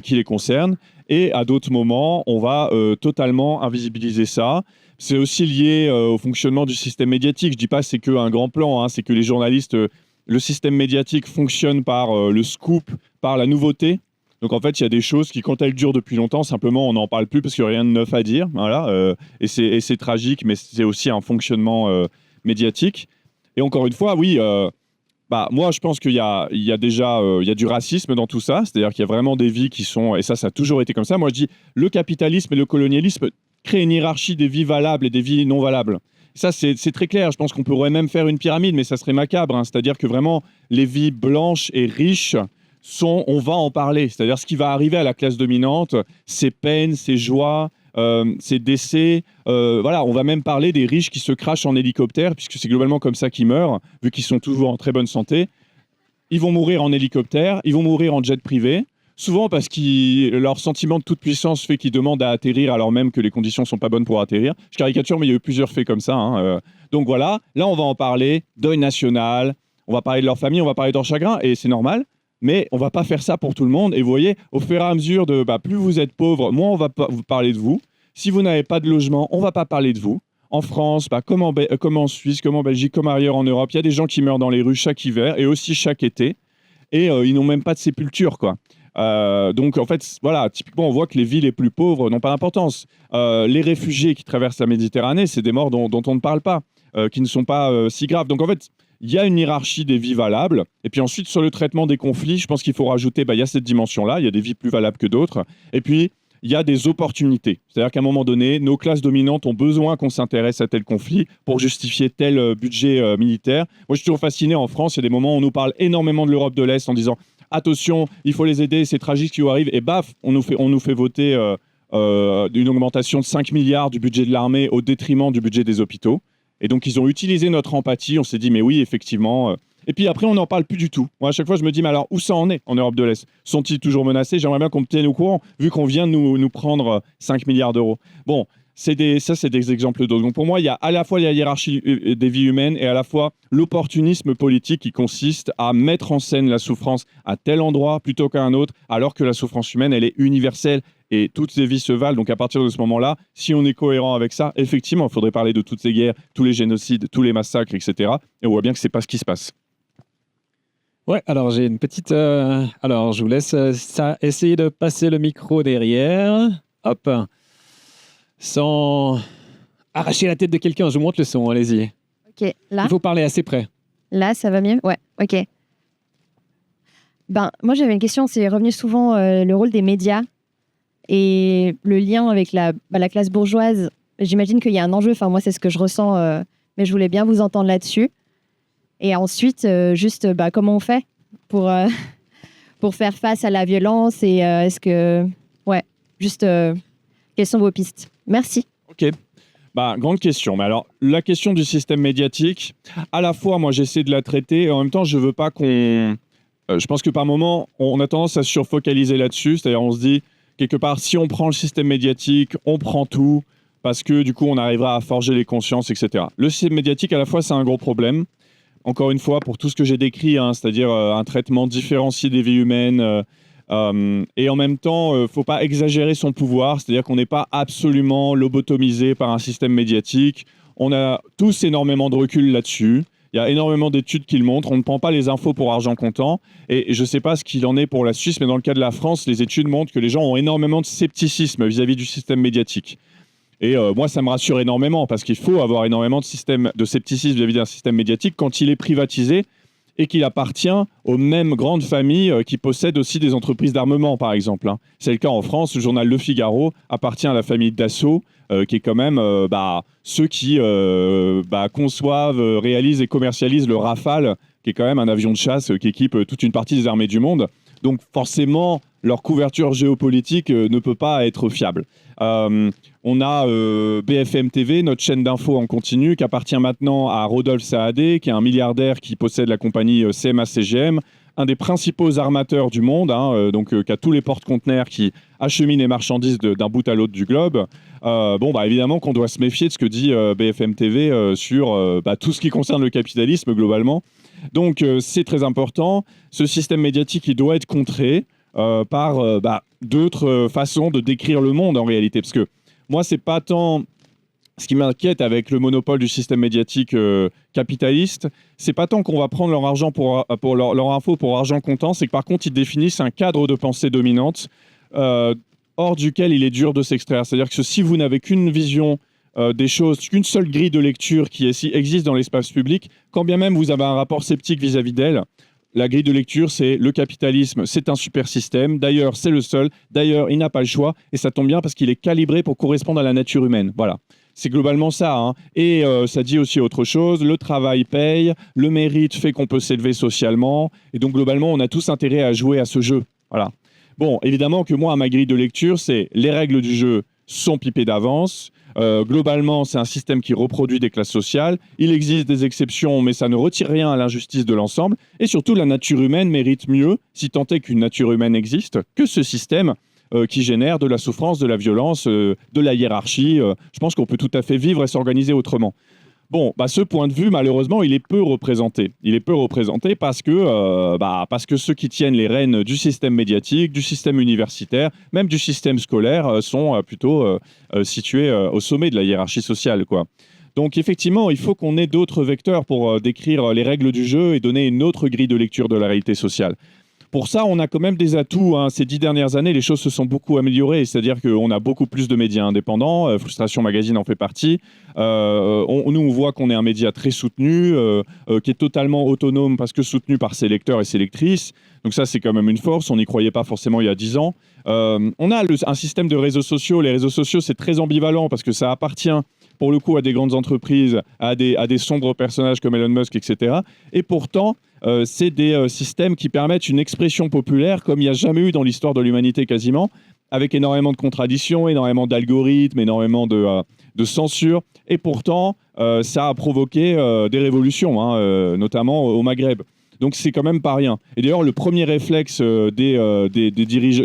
qui les concernent. Et à d'autres moments, on va totalement invisibiliser ça. C'est aussi lié au fonctionnement du système médiatique. Je ne dis pas que c'est qu'un grand plan, c'est que les journalistes, le système médiatique fonctionne par le scoop, par la nouveauté. Donc en fait, il y a des choses qui, quand elles durent depuis longtemps, simplement, on n'en parle plus parce qu'il n'y a rien de neuf à dire. Voilà, et c'est tragique, mais c'est aussi un fonctionnement médiatique. Et encore une fois, oui, moi, je pense qu'il y a du racisme dans tout ça. C'est-à-dire qu'il y a vraiment des vies qui sont... Et ça a toujours été comme ça. Moi, je dis, le capitalisme et le colonialisme créent une hiérarchie des vies valables et des vies non valables. Ça, c'est très clair. Je pense qu'on pourrait même faire une pyramide, mais ça serait macabre. C'est-à-dire que vraiment, les vies blanches et riches... on va en parler, c'est-à-dire ce qui va arriver à la classe dominante, ses peines, ses joies, ses décès. On va même parler des riches qui se crachent en hélicoptère, puisque c'est globalement comme ça qu'ils meurent, vu qu'ils sont toujours en très bonne santé. Ils vont mourir en hélicoptère, ils vont mourir en jet privé, souvent parce que leur sentiment de toute puissance fait qu'ils demandent à atterrir alors même que les conditions ne sont pas bonnes pour atterrir. Je caricature, mais il y a eu plusieurs faits comme ça. Donc voilà, là on va en parler, deuil national, on va parler de leur famille, on va parler de leur chagrin, et c'est normal. Mais on ne va pas faire ça pour tout le monde. Et vous voyez, au fur et à mesure de plus vous êtes pauvre, moins on va vous parler de vous. Si vous n'avez pas de logement, on ne va pas parler de vous. En France, comme en Suisse, comme en Belgique, comme ailleurs en Europe, il y a des gens qui meurent dans les rues chaque hiver et aussi chaque été. Et ils n'ont même pas de sépulture, quoi. Donc en fait, voilà, typiquement, on voit que les villes les plus pauvres n'ont pas d'importance. Les réfugiés qui traversent la Méditerranée, c'est des morts dont on ne parle pas, qui ne sont pas si graves. Donc en fait, il y a une hiérarchie des vies valables. Et puis ensuite, sur le traitement des conflits, je pense qu'il faut rajouter, il y a cette dimension-là, il y a des vies plus valables que d'autres. Et puis, il y a des opportunités. C'est-à-dire qu'à un moment donné, nos classes dominantes ont besoin qu'on s'intéresse à tel conflit pour justifier tel budget militaire. Moi, je suis toujours fasciné en France. Il y a des moments où on nous parle énormément de l'Europe de l'Est en disant « Attention, il faut les aider, c'est tragique ce qui vous arrive. » Et baf, on nous fait voter une augmentation de 5 milliards du budget de l'armée au détriment du budget des hôpitaux. Et donc, ils ont utilisé notre empathie. On s'est dit, mais oui, effectivement. Et puis après, on n'en parle plus du tout. Moi, à chaque fois, je me dis, mais alors, où ça en est en Europe de l'Est? Sont-ils toujours menacés? J'aimerais bien qu'on me tienne au courant, vu qu'on vient de nous prendre 5 milliards d'euros. Bon, c'est des exemples d'autres. Donc pour moi, il y a à la fois la hiérarchie des vies humaines et à la fois l'opportunisme politique qui consiste à mettre en scène la souffrance à tel endroit plutôt qu'à un autre, alors que la souffrance humaine, elle est universelle et toutes les vies se valent. Donc à partir de ce moment-là, si on est cohérent avec ça, effectivement, il faudrait parler de toutes ces guerres, tous les génocides, tous les massacres, etc. Et on voit bien que c'est pas ce qui se passe. Ouais, alors j'ai une petite... Alors, je vous laisse essayer de passer le micro derrière. Hop. Sans arracher la tête de quelqu'un, je vous montre le son, allez-y. Ok, là, Il faut parler assez près. là, ça va mieux? Ouais, ok. Ben, moi, j'avais une question, c'est revenu souvent le rôle des médias et le lien avec la classe bourgeoise. J'imagine qu'il y a un enjeu, enfin moi, c'est ce que je ressens, mais je voulais bien vous entendre là-dessus. Et ensuite, comment on fait pour, pour faire face à la violence et est-ce que... Ouais, quelles sont vos pistes? Merci. Ok. Grande question. Mais alors, la question du système médiatique, à la fois, moi, j'essaie de la traiter et en même temps, je veux pas qu'on... je pense que par moment, on a tendance à se surfocaliser là-dessus. C'est-à-dire, on se dit, quelque part, si on prend le système médiatique, on prend tout parce que, du coup, on arrivera à forger les consciences, etc. Le système médiatique, à la fois, c'est un gros problème. Encore une fois, pour tout ce que j'ai décrit, c'est-à-dire un traitement différencié des vies humaines, et en même temps, il ne faut pas exagérer son pouvoir, c'est-à-dire qu'on n'est pas absolument lobotomisé par un système médiatique. On a tous énormément de recul là-dessus. Il y a énormément d'études qui le montrent. On ne prend pas les infos pour argent comptant. Et je ne sais pas ce qu'il en est pour la Suisse, mais dans le cas de la France, les études montrent que les gens ont énormément de scepticisme vis-à-vis du système médiatique. Et moi, ça me rassure énormément parce qu'il faut avoir énormément de scepticisme vis-à-vis d'un système médiatique quand il est privatisé et qu'il appartient aux mêmes grandes familles qui possèdent aussi des entreprises d'armement, par exemple. C'est le cas en France. Le journal Le Figaro appartient à la famille Dassault, qui est quand même ceux qui conçoivent, réalisent et commercialisent le Rafale, qui est quand même un avion de chasse qui équipe toute une partie des armées du monde. Donc forcément, leur couverture géopolitique ne peut pas être fiable. On a BFM TV, notre chaîne d'infos en continu, qui appartient maintenant à Rodolphe Saadé, qui est un milliardaire qui possède la compagnie CMA-CGM, un des principaux armateurs du monde, qui a tous les porte-conteneurs qui acheminent les marchandises d'un bout à l'autre du globe. Évidemment qu'on doit se méfier de ce que dit BFM TV sur tout ce qui concerne le capitalisme globalement. Donc c'est très important. Ce système médiatique, il doit être contré par d'autres façons de décrire le monde en réalité. Parce que moi, c'est pas tant ce qui m'inquiète avec le monopole du système médiatique capitaliste, c'est pas tant qu'on va prendre leur argent pour leur info pour argent comptant, c'est que par contre, ils définissent un cadre de pensée dominante hors duquel il est dur de s'extraire. C'est-à-dire que si vous n'avez qu'une vision des choses, qu'une seule grille de lecture qui existe dans l'espace public, quand bien même vous avez un rapport sceptique vis-à-vis d'elle, la grille de lecture, c'est le capitalisme, c'est un super système. D'ailleurs, c'est le seul. D'ailleurs, il n'a pas le choix. Et ça tombe bien parce qu'il est calibré pour correspondre à la nature humaine. Voilà. C'est globalement ça. Et ça dit aussi autre chose. Le travail paye. Le mérite fait qu'on peut s'élever socialement. Et donc, globalement, on a tous intérêt à jouer à ce jeu. Voilà. Bon, évidemment que moi, ma grille de lecture, c'est les règles du jeu sont pipées d'avance. Globalement, c'est un système qui reproduit des classes sociales. Il existe des exceptions, mais ça ne retire rien à l'injustice de l'ensemble. Et surtout, la nature humaine mérite mieux, si tant est qu'une nature humaine existe, que ce système qui génère de la souffrance, de la violence, de la hiérarchie. Je pense qu'on peut tout à fait vivre et s'organiser autrement. Bon, ce point de vue, malheureusement, il est peu représenté. Il est peu représenté parce que ceux qui tiennent les rênes du système médiatique, du système universitaire, même du système scolaire, sont plutôt situés au sommet de la hiérarchie sociale, quoi. Donc, effectivement, il faut qu'on ait d'autres vecteurs pour décrire les règles du jeu et donner une autre grille de lecture de la réalité sociale. Pour ça, on a quand même des atouts. Ces 10 dernières années, les choses se sont beaucoup améliorées. C'est-à-dire qu'on a beaucoup plus de médias indépendants. Frustration Magazine en fait partie. On voit qu'on est un média très soutenu, qui est totalement autonome parce que soutenu par ses lecteurs et ses lectrices. Donc ça, c'est quand même une force. On n'y croyait pas forcément il y a 10 ans. On a un système de réseaux sociaux. Les réseaux sociaux, c'est très ambivalent parce que ça appartient pour le coup à des grandes entreprises, à des sombres personnages comme Elon Musk, etc. Et pourtant, c'est des systèmes qui permettent une expression populaire comme il n'y a jamais eu dans l'histoire de l'humanité quasiment, avec énormément de contradictions, énormément d'algorithmes, énormément de censure. Et pourtant, ça a provoqué des révolutions, notamment au Maghreb. Donc c'est quand même pas rien. Et d'ailleurs, le premier réflexe des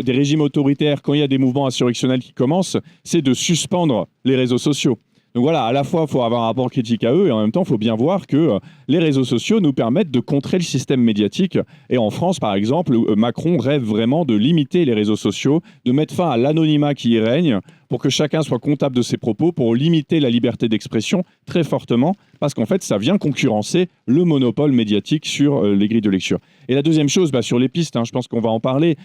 régimes autoritaires, quand il y a des mouvements insurrectionnels qui commencent, c'est de suspendre les réseaux sociaux. Donc voilà, à la fois, il faut avoir un rapport critique à eux, et en même temps, il faut bien voir que les réseaux sociaux nous permettent de contrer le système médiatique. Et en France, par exemple, Macron rêve vraiment de limiter les réseaux sociaux, de mettre fin à l'anonymat qui y règne, pour que chacun soit comptable de ses propos, pour limiter la liberté d'expression très fortement, parce qu'en fait, ça vient concurrencer le monopole médiatique sur les grilles de lecture. Et la deuxième chose, sur les pistes, je pense qu'on va en parler.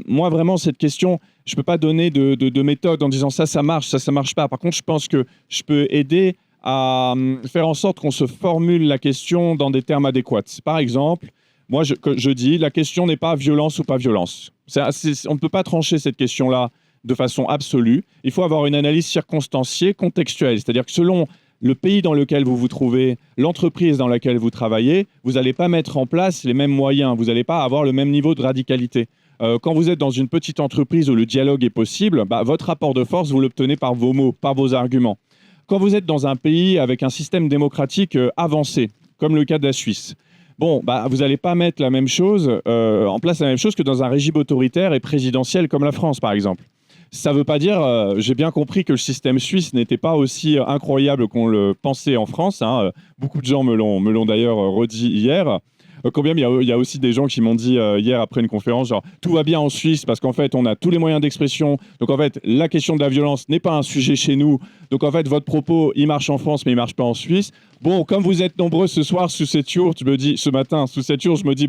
Moi, vraiment, cette question, je ne peux pas donner de méthode en disant ça marche, ça marche pas. Par contre, je pense que je peux aider à faire en sorte qu'on se formule la question dans des termes adéquats. Par exemple, moi, je dis, la question n'est pas violence ou pas violence. On ne peut pas trancher cette question-là de façon absolue. Il faut avoir une analyse circonstanciée, contextuelle. C'est-à-dire que selon le pays dans lequel vous vous trouvez, l'entreprise dans laquelle vous travaillez, vous n'allez pas mettre en place les mêmes moyens. Vous n'allez pas avoir le même niveau de radicalité. Quand vous êtes dans une petite entreprise où le dialogue est possible, votre rapport de force, vous l'obtenez par vos mots, par vos arguments. Quand vous êtes dans un pays avec un système démocratique avancé, comme le cas de la Suisse, vous n'allez pas mettre la même chose, en place la même chose que dans un régime autoritaire et présidentiel comme la France, par exemple. Ça ne veut pas dire, j'ai bien compris que le système suisse n'était pas aussi incroyable qu'on le pensait en France. Beaucoup de gens me l'ont d'ailleurs redit hier. Combien il y a aussi des gens qui m'ont dit hier après une conférence, genre tout va bien en Suisse parce qu'en fait on a tous les moyens d'expression. Donc en fait la question de la violence n'est pas un sujet chez nous. Donc en fait votre propos il marche en France mais il marche pas en Suisse. Bon, comme vous êtes nombreux ce soir sous cette yourte, ce matin sous cette yourte, je me dis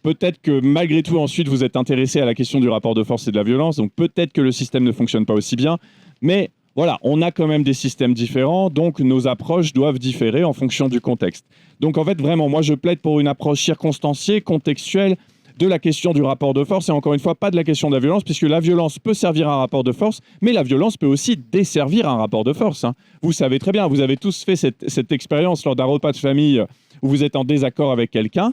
peut-être que malgré tout ensuite vous êtes intéressé à la question du rapport de force et de la violence. Donc peut-être que le système ne fonctionne pas aussi bien, mais voilà, on a quand même des systèmes différents, donc nos approches doivent différer en fonction du contexte. Donc en fait, vraiment, moi je plaide pour une approche circonstanciée, contextuelle de la question du rapport de force et encore une fois, pas de la question de la violence, puisque la violence peut servir un rapport de force, mais la violence peut aussi desservir un rapport de force. Vous savez très bien, vous avez tous fait cette expérience lors d'un repas de famille où vous êtes en désaccord avec quelqu'un.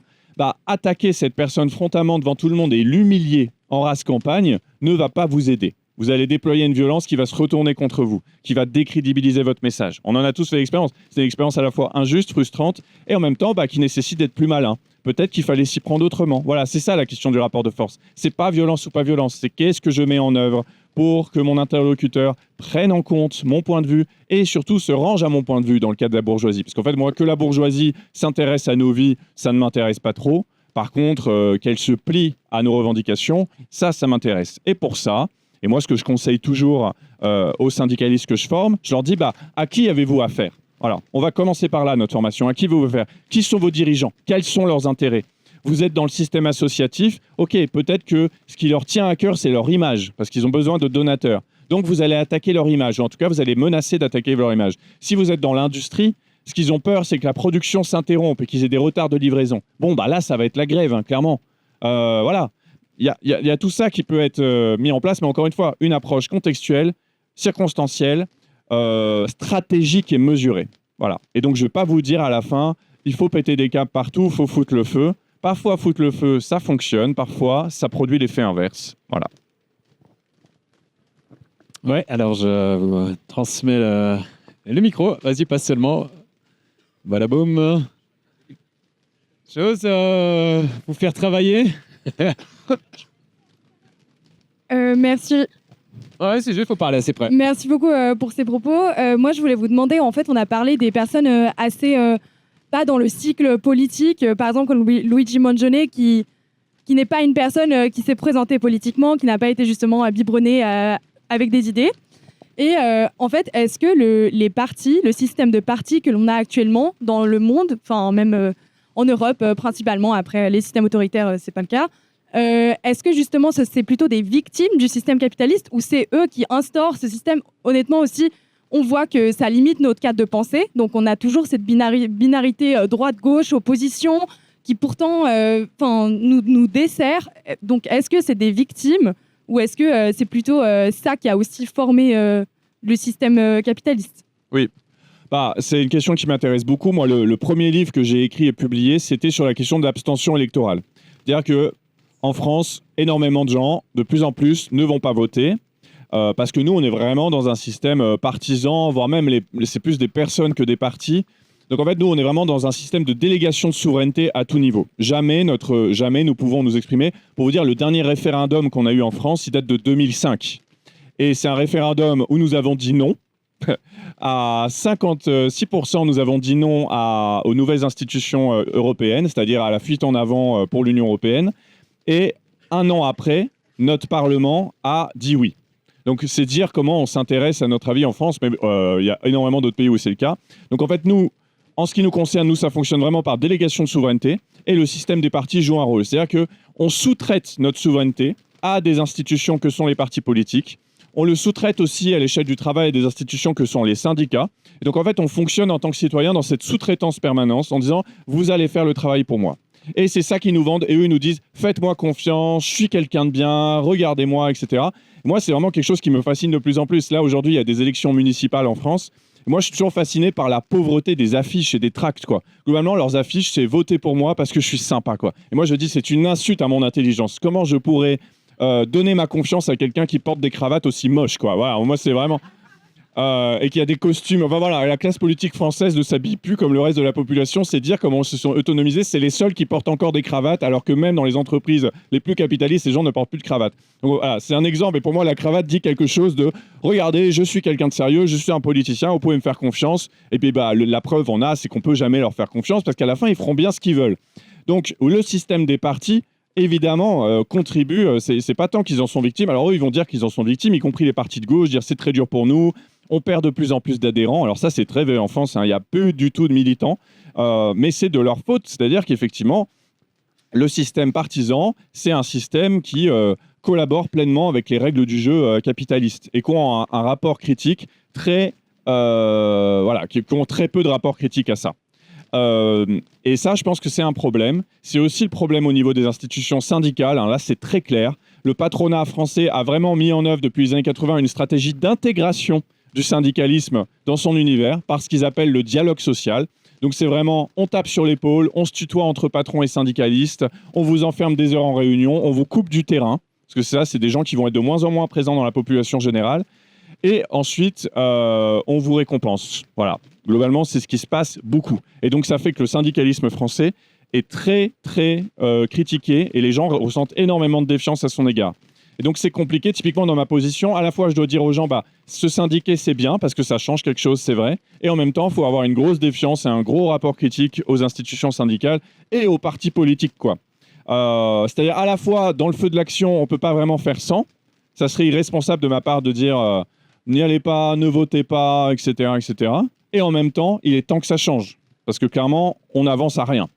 Attaquer cette personne frontalement devant tout le monde et l'humilier en race campagne ne va pas vous aider. Vous allez déployer une violence qui va se retourner contre vous, qui va décrédibiliser votre message. On en a tous fait l'expérience. C'est une expérience à la fois injuste, frustrante, et en même temps qui nécessite d'être plus malin. Peut-être qu'il fallait s'y prendre autrement. Voilà, c'est ça la question du rapport de force. C'est pas violence ou pas violence, c'est qu'est-ce que je mets en œuvre pour que mon interlocuteur prenne en compte mon point de vue et surtout se range à mon point de vue dans le cas de la bourgeoisie. Parce qu'en fait, moi, que la bourgeoisie s'intéresse à nos vies, ça ne m'intéresse pas trop. Par contre, qu'elle se plie à nos revendications, ça m'intéresse. Et pour ça, et moi, ce que je conseille toujours aux syndicalistes que je forme, je leur dis, à qui avez-vous affaire ? Alors, on va commencer par là, notre formation. À qui vous affaire ? Qui sont vos dirigeants ? Quels sont leurs intérêts ? Vous êtes dans le système associatif, ok, peut-être que ce qui leur tient à cœur, c'est leur image, parce qu'ils ont besoin de donateurs. Donc, vous allez attaquer leur image, ou en tout cas, vous allez menacer d'attaquer leur image. Si vous êtes dans l'industrie, ce qu'ils ont peur, c'est que la production s'interrompe et qu'ils aient des retards de livraison. Bon, là, ça va être la grève, clairement. Voilà. Il y a tout ça qui peut être mis en place, mais encore une fois, une approche contextuelle, circonstancielle, stratégique et mesurée. Voilà. Et donc, je ne vais pas vous dire à la fin, il faut péter des câbles partout, il faut foutre le feu. Parfois, foutre le feu, ça fonctionne. Parfois, ça produit l'effet inverse. Voilà. Ouais, alors je vous transmets le micro. Vas-y, passe seulement. Voilà, boum. Chose vous faire travailler. Merci. Ouais, c'est juste, il faut parler assez près. Merci beaucoup pour ces propos. Moi, je voulais vous demander, en fait, on a parlé des personnes assez pas dans le cycle politique, par exemple comme Luigi Mangione, qui n'est pas une personne qui s'est présentée politiquement, qui n'a pas été justement biberonné avec des idées. Et en fait, est-ce que les partis, le système de partis que l'on a actuellement dans le monde, enfin même en Europe principalement, après les systèmes autoritaires, c'est pas le cas, est-ce que justement c'est plutôt des victimes du système capitaliste ou c'est eux qui instaurent ce système? Honnêtement aussi, on voit que ça limite notre cadre de pensée. Donc on a toujours cette binarité droite-gauche, opposition, qui pourtant nous dessert. Donc est-ce que c'est des victimes ou est-ce que c'est plutôt ça qui a aussi formé le système capitaliste? Oui. C'est une question qui m'intéresse beaucoup. Moi, le premier livre que j'ai écrit et publié, c'était sur la question de l'abstention électorale. C'est-à-dire qu'en France, énormément de gens, de plus en plus, ne vont pas voter. Parce que nous, on est vraiment dans un système partisan, voire même c'est plus des personnes que des partis. Donc en fait, nous, on est vraiment dans un système de délégation de souveraineté à tout niveau. Jamais nous pouvons nous exprimer. Pour vous dire, le dernier référendum qu'on a eu en France, il date de 2005. Et c'est un référendum où nous avons dit non. À 56%, nous avons dit non aux nouvelles institutions européennes, c'est-à-dire à la fuite en avant pour l'Union européenne. Et un an après, notre Parlement a dit oui. Donc, c'est dire comment on s'intéresse à notre avis en France, mais il y a énormément d'autres pays où c'est le cas. Donc, en fait, nous, en ce qui nous concerne, nous, ça fonctionne vraiment par délégation de souveraineté et le système des partis joue un rôle. C'est-à-dire qu'on sous-traite notre souveraineté à des institutions que sont les partis politiques. On le sous-traite aussi à l'échelle du travail à des institutions que sont les syndicats. Et donc, en fait, on fonctionne en tant que citoyen dans cette sous-traitance permanente en disant « vous allez faire le travail pour moi ». Et c'est ça qu'ils nous vendent. Et eux, ils nous disent « faites-moi confiance, je suis quelqu'un de bien, regardez-moi, etc. » Moi, c'est vraiment quelque chose qui me fascine de plus en plus. Là, aujourd'hui, il y a des élections municipales en France. Moi, je suis toujours fasciné par la pauvreté des affiches et des tracts, quoi. Globalement, leurs affiches, c'est « votez pour moi parce que je suis sympa », quoi. Et moi, je dis « c'est une insulte à mon intelligence. Comment je pourrais donner ma confiance à quelqu'un qui porte des cravates aussi moches, quoi. » Voilà, moi, c'est vraiment... et qui a des costumes. Enfin voilà, la classe politique française ne s'habille plus comme le reste de la population. C'est dire comment ils se sont autonomisés. C'est les seuls qui portent encore des cravates, alors que même dans les entreprises les plus capitalistes, les gens ne portent plus de cravates. Donc voilà, c'est un exemple. Et pour moi, la cravate dit quelque chose de regardez, je suis quelqu'un de sérieux, je suis un politicien, vous pouvez me faire confiance. Et puis la preuve on a, c'est qu'on peut jamais leur faire confiance parce qu'à la fin, ils feront bien ce qu'ils veulent. Donc le système des partis, évidemment, contribue. C'est pas tant qu'ils en sont victimes. Alors eux, ils vont dire qu'ils en sont victimes, y compris les partis de gauche, dire c'est très dur pour nous. On perd de plus en plus d'adhérents. Alors ça, c'est très vrai en France. Il n'y a peu du tout de militants. Mais c'est de leur faute. C'est-à-dire qu'effectivement, le système partisan, c'est un système qui collabore pleinement avec les règles du jeu capitaliste et qui ont un rapport critique très... qui ont très peu de rapport critique à ça. Et ça, je pense que c'est un problème. C'est aussi le problème au niveau des institutions syndicales. Là, c'est très clair. Le patronat français a vraiment mis en œuvre depuis les années 80 une stratégie d'intégration du syndicalisme dans son univers par ce qu'ils appellent le dialogue social. Donc c'est vraiment, on tape sur l'épaule, on se tutoie entre patrons et syndicalistes, on vous enferme des heures en réunion, on vous coupe du terrain, parce que ça, c'est des gens qui vont être de moins en moins présents dans la population générale. Et ensuite, on vous récompense. Voilà. Globalement, c'est ce qui se passe beaucoup. Et donc, ça fait que le syndicalisme français est très, très critiqué et les gens ressentent énormément de défiance à son égard. Et donc, c'est compliqué. Typiquement, dans ma position, à la fois, je dois dire aux gens, se syndiquer, c'est bien parce que ça change quelque chose, c'est vrai. Et en même temps, il faut avoir une grosse défiance et un gros rapport critique aux institutions syndicales et aux partis politiques, quoi. C'est-à-dire, à la fois, dans le feu de l'action, on ne peut pas vraiment faire sans. Ça serait irresponsable de ma part de dire n'y allez pas, ne votez pas, etc., etc. Et en même temps, il est temps que ça change. Parce que clairement, on n'avance à rien.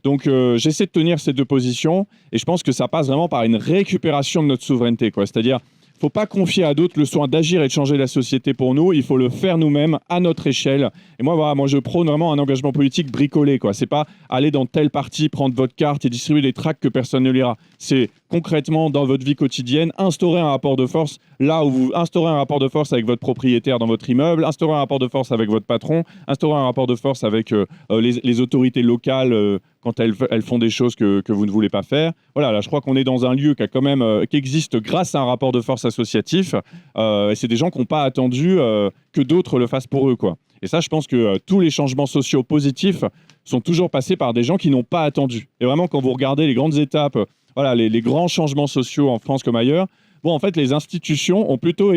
Donc, j'essaie de tenir ces deux positions et je pense que ça passe vraiment par une récupération de notre souveraineté, quoi. C'est-à-dire, il ne faut pas confier à d'autres le soin d'agir et de changer la société pour nous. Il faut le faire nous-mêmes à notre échelle. Et moi, voilà, je prône vraiment un engagement politique bricolé, quoi. C'est pas aller dans tel parti, prendre votre carte et distribuer des tracts que personne ne lira. C'est concrètement, dans votre vie quotidienne, instaurer un rapport de force là où vous instaurez un rapport de force avec votre propriétaire dans votre immeuble, instaurer un rapport de force avec votre patron, instaurer un rapport de force avec les autorités locales quand elles font des choses que vous ne voulez pas faire. Voilà, là, je crois qu'on est dans un lieu qui existe grâce à un rapport de force associatif. Et c'est des gens qui n'ont pas attendu que d'autres le fassent pour eux, quoi. Et ça, je pense que tous les changements sociaux positifs sont toujours passés par des gens qui n'ont pas attendu. Et vraiment, quand vous regardez les grandes étapes, les grands changements sociaux en France comme ailleurs, en fait, les institutions ont plutôt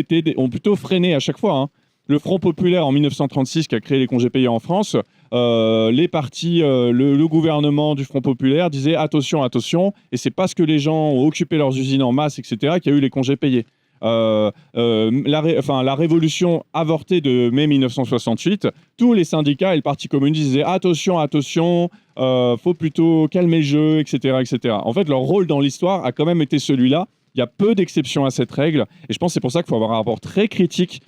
freiné à chaque fois, hein. Le Front populaire en 1936 qui a créé les congés payés en France, les partis, le gouvernement du Front populaire disait attention, attention, et c'est parce que les gens ont occupé leurs usines en masse, etc., qu'il y a eu les congés payés. La révolution avortée de mai 1968, tous les syndicats et le Parti communiste disaient attention, attention, faut plutôt calmer le jeu, etc., etc. En fait, leur rôle dans l'histoire a quand même été celui-là. Il y a peu d'exceptions à cette règle, et je pense que c'est pour ça qu'il faut avoir un rapport très critique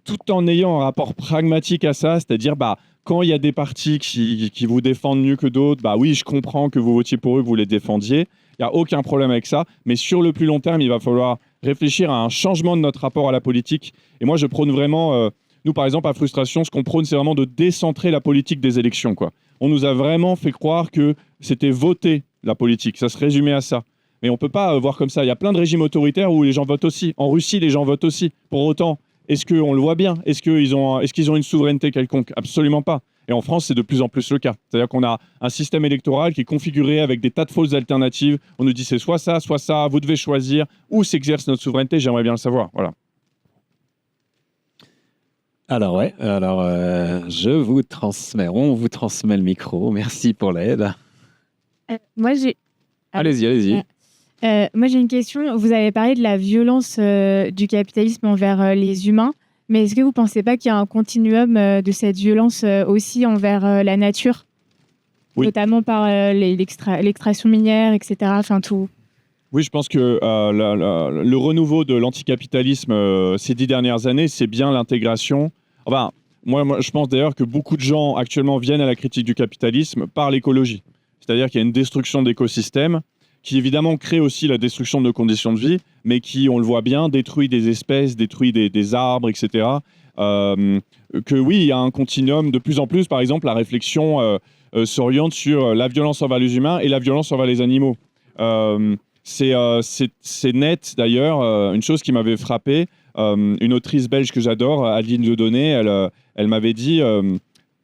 tout en ayant un rapport pragmatique à ça, c'est-à-dire quand il y a des partis qui vous défendent mieux que d'autres, oui, je comprends que vous votiez pour eux, que vous les défendiez, il n'y a aucun problème avec ça, mais sur le plus long terme, il va falloir réfléchir à un changement de notre rapport à la politique. Et moi, je prône vraiment, nous par exemple, à Frustration, ce qu'on prône, c'est vraiment de décentrer la politique des élections, quoi. On nous a vraiment fait croire que c'était voter la politique, ça se résumait à ça. Mais on ne peut pas voir comme ça. Il y a plein de régimes autoritaires où les gens votent aussi. En Russie, les gens votent aussi. Pour autant, est-ce qu'on le voit bien? Est-ce qu'ils ont une souveraineté quelconque? Absolument pas. Et en France, c'est de plus en plus le cas. C'est-à-dire qu'on a un système électoral qui est configuré avec des tas de fausses alternatives. On nous dit c'est soit ça, vous devez choisir. Où s'exerce notre souveraineté? J'aimerais bien le savoir. Voilà. Alors on vous transmet le micro. Merci pour l'aide. Moi, j'ai Allez-y. moi, j'ai une question. Vous avez parlé de la violence du capitalisme envers les humains, mais est-ce que vous ne pensez pas qu'il y a un continuum de cette violence aussi envers la nature, Oui. notamment par l'extraction minière, etc. Enfin, tout. Oui, je pense que le renouveau de l'anticapitalisme ces 10 dernières années, c'est bien l'intégration. Enfin, moi, je pense d'ailleurs que beaucoup de gens actuellement viennent à la critique du capitalisme par l'écologie. C'est-à-dire qu'il y a une destruction d'écosystèmes qui évidemment crée aussi la destruction de nos conditions de vie, mais qui, on le voit bien, détruit des espèces, détruit des arbres, etc. Que oui, il y a un continuum de plus en plus. Par exemple, la réflexion s'oriente sur la violence envers les humains et la violence envers les animaux. C'est net d'ailleurs, une chose qui m'avait frappé, une autrice belge que j'adore, Adeline Dieudonné, elle m'avait dit,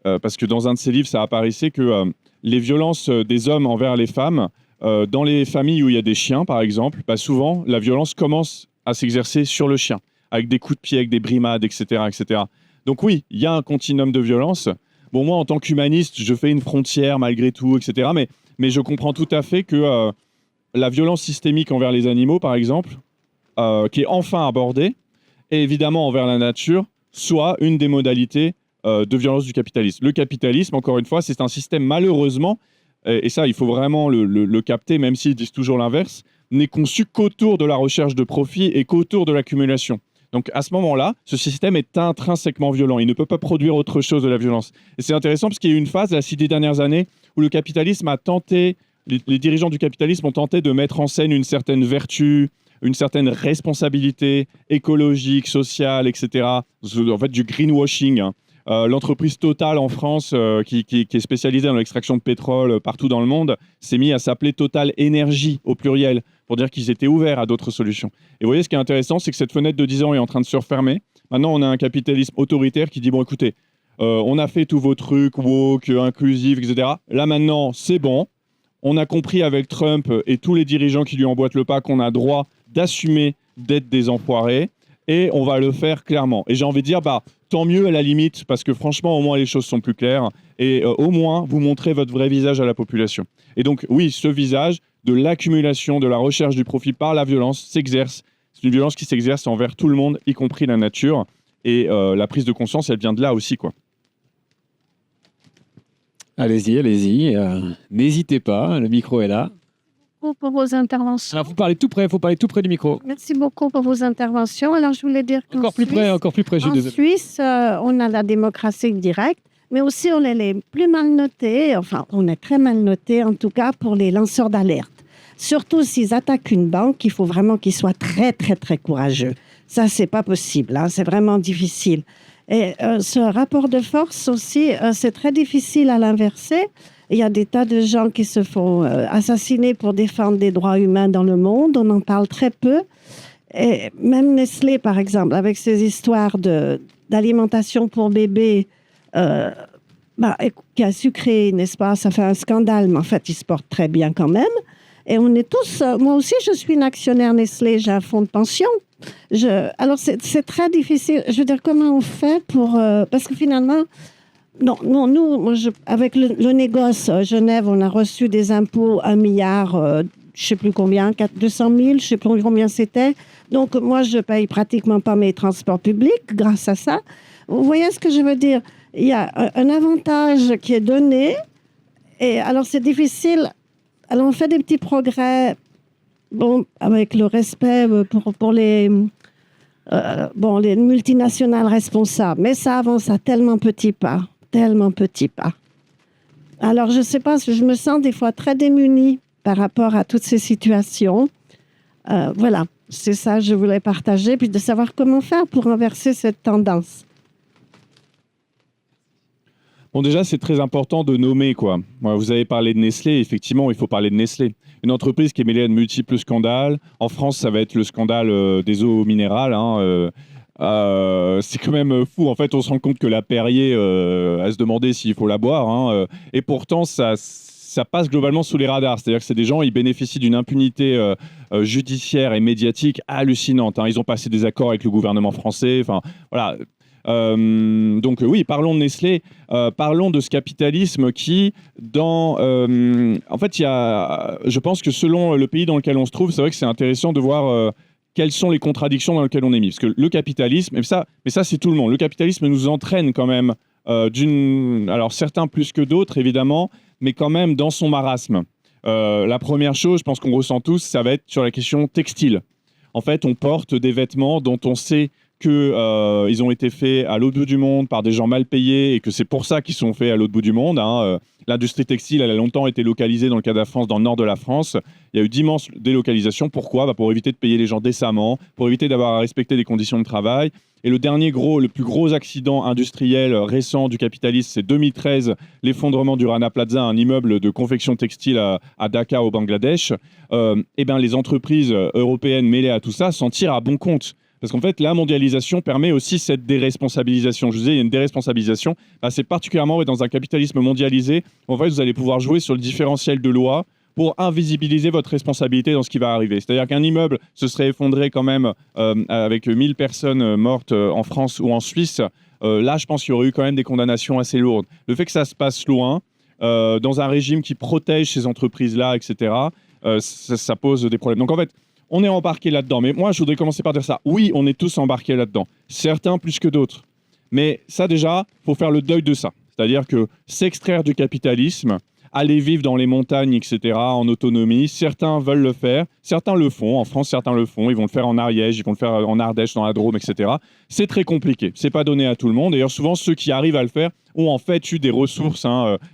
parce que dans un de ses livres ça apparaissait que les violences des hommes envers les femmes, dans les familles où il y a des chiens par exemple, souvent la violence commence à s'exercer sur le chien, avec des coups de pied, avec des brimades, etc. etc. Donc oui, il y a un continuum de violence. Bon, moi en tant qu'humaniste, je fais une frontière malgré tout, etc. Mais je comprends tout à fait que la violence systémique envers les animaux, par exemple, qui est enfin abordée, et évidemment envers la nature, soit une des modalités de violence du capitalisme. Le capitalisme, encore une fois, c'est un système malheureusement, et ça il faut vraiment le capter, même s'ils disent toujours l'inverse, n'est conçu qu'autour de la recherche de profit et qu'autour de l'accumulation. Donc à ce moment-là, ce système est intrinsèquement violent. Il ne peut pas produire autre chose de la violence. Et c'est intéressant parce qu'il y a eu une phase, ces 10 dernières années, où le capitalisme a tenté, les dirigeants du capitalisme ont tenté de mettre en scène une certaine vertu, une certaine responsabilité écologique, sociale, etc. En fait, du greenwashing. L'entreprise Total en France, qui est spécialisée dans l'extraction de pétrole partout dans le monde, s'est mis à s'appeler Total Énergie au pluriel, pour dire qu'ils étaient ouverts à d'autres solutions. Et vous voyez, ce qui est intéressant, c'est que cette fenêtre de 10 ans est en train de se refermer. Maintenant, on a un capitalisme autoritaire qui dit, bon, écoutez, on a fait tous vos trucs, woke, inclusif, etc. Là, maintenant, c'est bon. On a compris avec Trump et tous les dirigeants qui lui emboîtent le pas qu'on a droit d'assumer d'être des enfoirés, et on va le faire clairement. Et j'ai envie de dire, tant mieux à la limite, parce que franchement, au moins les choses sont plus claires, et au moins vous montrez votre vrai visage à la population. Et donc oui, ce visage de l'accumulation, de la recherche du profit par la violence s'exerce. C'est une violence qui s'exerce envers tout le monde, y compris la nature, et la prise de conscience, elle vient de là aussi, quoi. Allez-y. N'hésitez pas, le micro est là. Pour vos interventions. Alors, faut parler tout près du micro. Merci beaucoup pour vos interventions. Alors, je voulais dire Encore plus près, je suis en désolé. Suisse, on a la démocratie directe, mais aussi on est les plus mal notés, enfin, on est très mal notés, en tout cas, pour les lanceurs d'alerte. Surtout s'ils attaquent une banque, il faut vraiment qu'ils soient très, très, très courageux. Ça, c'est pas possible, hein, c'est vraiment difficile. Et ce rapport de force aussi, c'est très difficile à l'inverser. Il y a des tas de gens qui se font assassiner pour défendre des droits humains dans le monde. On en parle très peu. Et même Nestlé, par exemple, avec ses histoires d'alimentation pour bébés, qui a sucré, n'est-ce pas? Ça fait un scandale, mais en fait, ils se portent très bien quand même. Et on est tous... moi aussi, je suis une actionnaire Nestlé, j'ai un fonds de pension. Alors, c'est très difficile. Je veux dire, comment on fait pour... parce que finalement... Non, avec le négoce Genève, on a reçu des impôts 1 milliard, je ne sais plus combien, 200 000, je ne sais plus combien c'était. Donc, moi, je ne paye pratiquement pas mes transports publics grâce à ça. Vous voyez ce que je veux dire? Il y a un avantage qui est donné, et alors c'est difficile. Alors, on fait des petits progrès, bon, avec le respect pour les multinationales responsables, mais ça avance à tellement petits pas. Alors, je ne sais pas, je me sens des fois très démunie par rapport à toutes ces situations. Voilà, c'est ça que je voulais partager, puis de savoir comment faire pour renverser cette tendance. Bon, déjà, c'est très important de nommer, quoi. Vous avez parlé de Nestlé, effectivement, il faut parler de Nestlé. Une entreprise qui est mêlée à de multiples scandales. En France, ça va être le scandale des eaux minérales, c'est quand même fou. En fait, on se rend compte que la Perrier, à se demander s'il faut la boire, hein, et pourtant ça passe globalement sous les radars. C'est-à-dire que c'est des gens, ils bénéficient d'une impunité judiciaire et médiatique hallucinante, hein. Ils ont passé des accords avec le gouvernement français. Enfin, voilà. Donc oui, parlons de Nestlé, parlons de ce capitalisme qui, en fait, je pense que selon le pays dans lequel on se trouve, c'est vrai que c'est intéressant de voir quelles sont les contradictions dans lesquelles on est mis. Parce que le capitalisme, mais ça c'est tout le monde, le capitalisme nous entraîne quand même, alors certains plus que d'autres évidemment, mais quand même dans son marasme. La première chose, je pense qu'on ressent tous, ça va être sur la question textile. En fait, on porte des vêtements dont on sait qu'ils ont été faits à l'autre bout du monde par des gens mal payés et que c'est pour ça qu'ils sont faits à l'autre bout du monde, hein. L'industrie textile, elle a longtemps été localisée dans le cas de la France, dans le nord de la France. Il y a eu d'immenses délocalisations. Pourquoi ? Pour éviter de payer les gens décemment, pour éviter d'avoir à respecter des conditions de travail. Et le plus gros accident industriel récent du capitalisme, c'est 2013, l'effondrement du Rana Plaza, un immeuble de confection textile à Dhaka au Bangladesh. Et ben, les entreprises européennes mêlées à tout ça s'en tirent à bon compte. Parce qu'en fait, la mondialisation permet aussi cette déresponsabilisation. Je vous disais, il y a une déresponsabilisation. C'est particulièrement dans un capitalisme mondialisé. En fait, vous allez pouvoir jouer sur le différentiel de loi pour invisibiliser votre responsabilité dans ce qui va arriver. C'est-à-dire qu'un immeuble se serait effondré quand même avec 1000 personnes mortes en France ou en Suisse. Là, je pense qu'il y aurait eu quand même des condamnations assez lourdes. Le fait que ça se passe loin, dans un régime qui protège ces entreprises-là, etc., ça pose des problèmes. Donc en fait, on est embarqué là-dedans. Mais moi, je voudrais commencer par dire ça. Oui, on est tous embarqués là-dedans. Certains plus que d'autres. Mais ça, déjà, il faut faire le deuil de ça. C'est-à-dire que s'extraire du capitalisme, aller vivre dans les montagnes, etc., en autonomie, certains veulent le faire. Certains le font. En France, certains le font. Ils vont le faire en Ariège, ils vont le faire en Ardèche, dans la Drôme, etc. C'est très compliqué. C'est pas donné à tout le monde. D'ailleurs, souvent, ceux qui arrivent à le faire ont en fait eu des ressources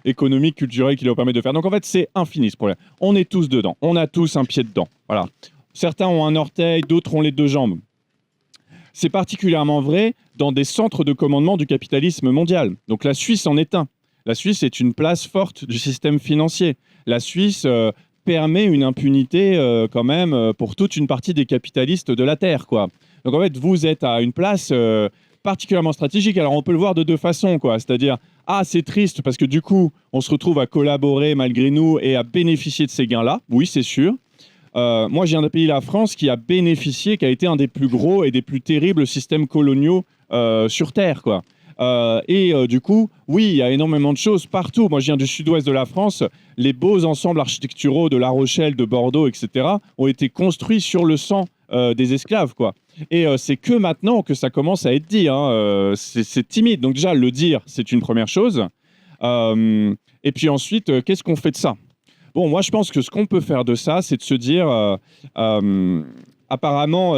économiques, culturelles qui leur permettent de faire. Donc, en fait, c'est infini, ce problème. On est tous dedans. On a tous un pied dedans. Voilà. Certains ont un orteil, d'autres ont les deux jambes. C'est particulièrement vrai dans des centres de commandement du capitalisme mondial. Donc la Suisse en est un. La Suisse est une place forte du système financier. La Suisse permet une impunité quand même pour toute une partie des capitalistes de la Terre, quoi. Donc en fait, vous êtes à une place particulièrement stratégique. Alors on peut le voir de deux façons, quoi. C'est-à-dire, c'est triste parce que du coup, on se retrouve à collaborer malgré nous et à bénéficier de ces gains-là. Oui, c'est sûr. Moi, je viens d'un pays, la France, qui a bénéficié, qui a été un des plus gros et des plus terribles systèmes coloniaux sur Terre, quoi. Du coup, oui, il y a énormément de choses partout. Moi, je viens du sud-ouest de la France. Les beaux ensembles architecturaux de La Rochelle, de Bordeaux, etc., ont été construits sur le sang des esclaves, quoi. Et c'est que maintenant que ça commence à être dit, hein. C'est timide. Donc déjà, le dire, c'est une première chose. Et puis ensuite, qu'est-ce qu'on fait de ça ? Bon, moi, je pense que ce qu'on peut faire de ça, c'est de se dire, apparemment,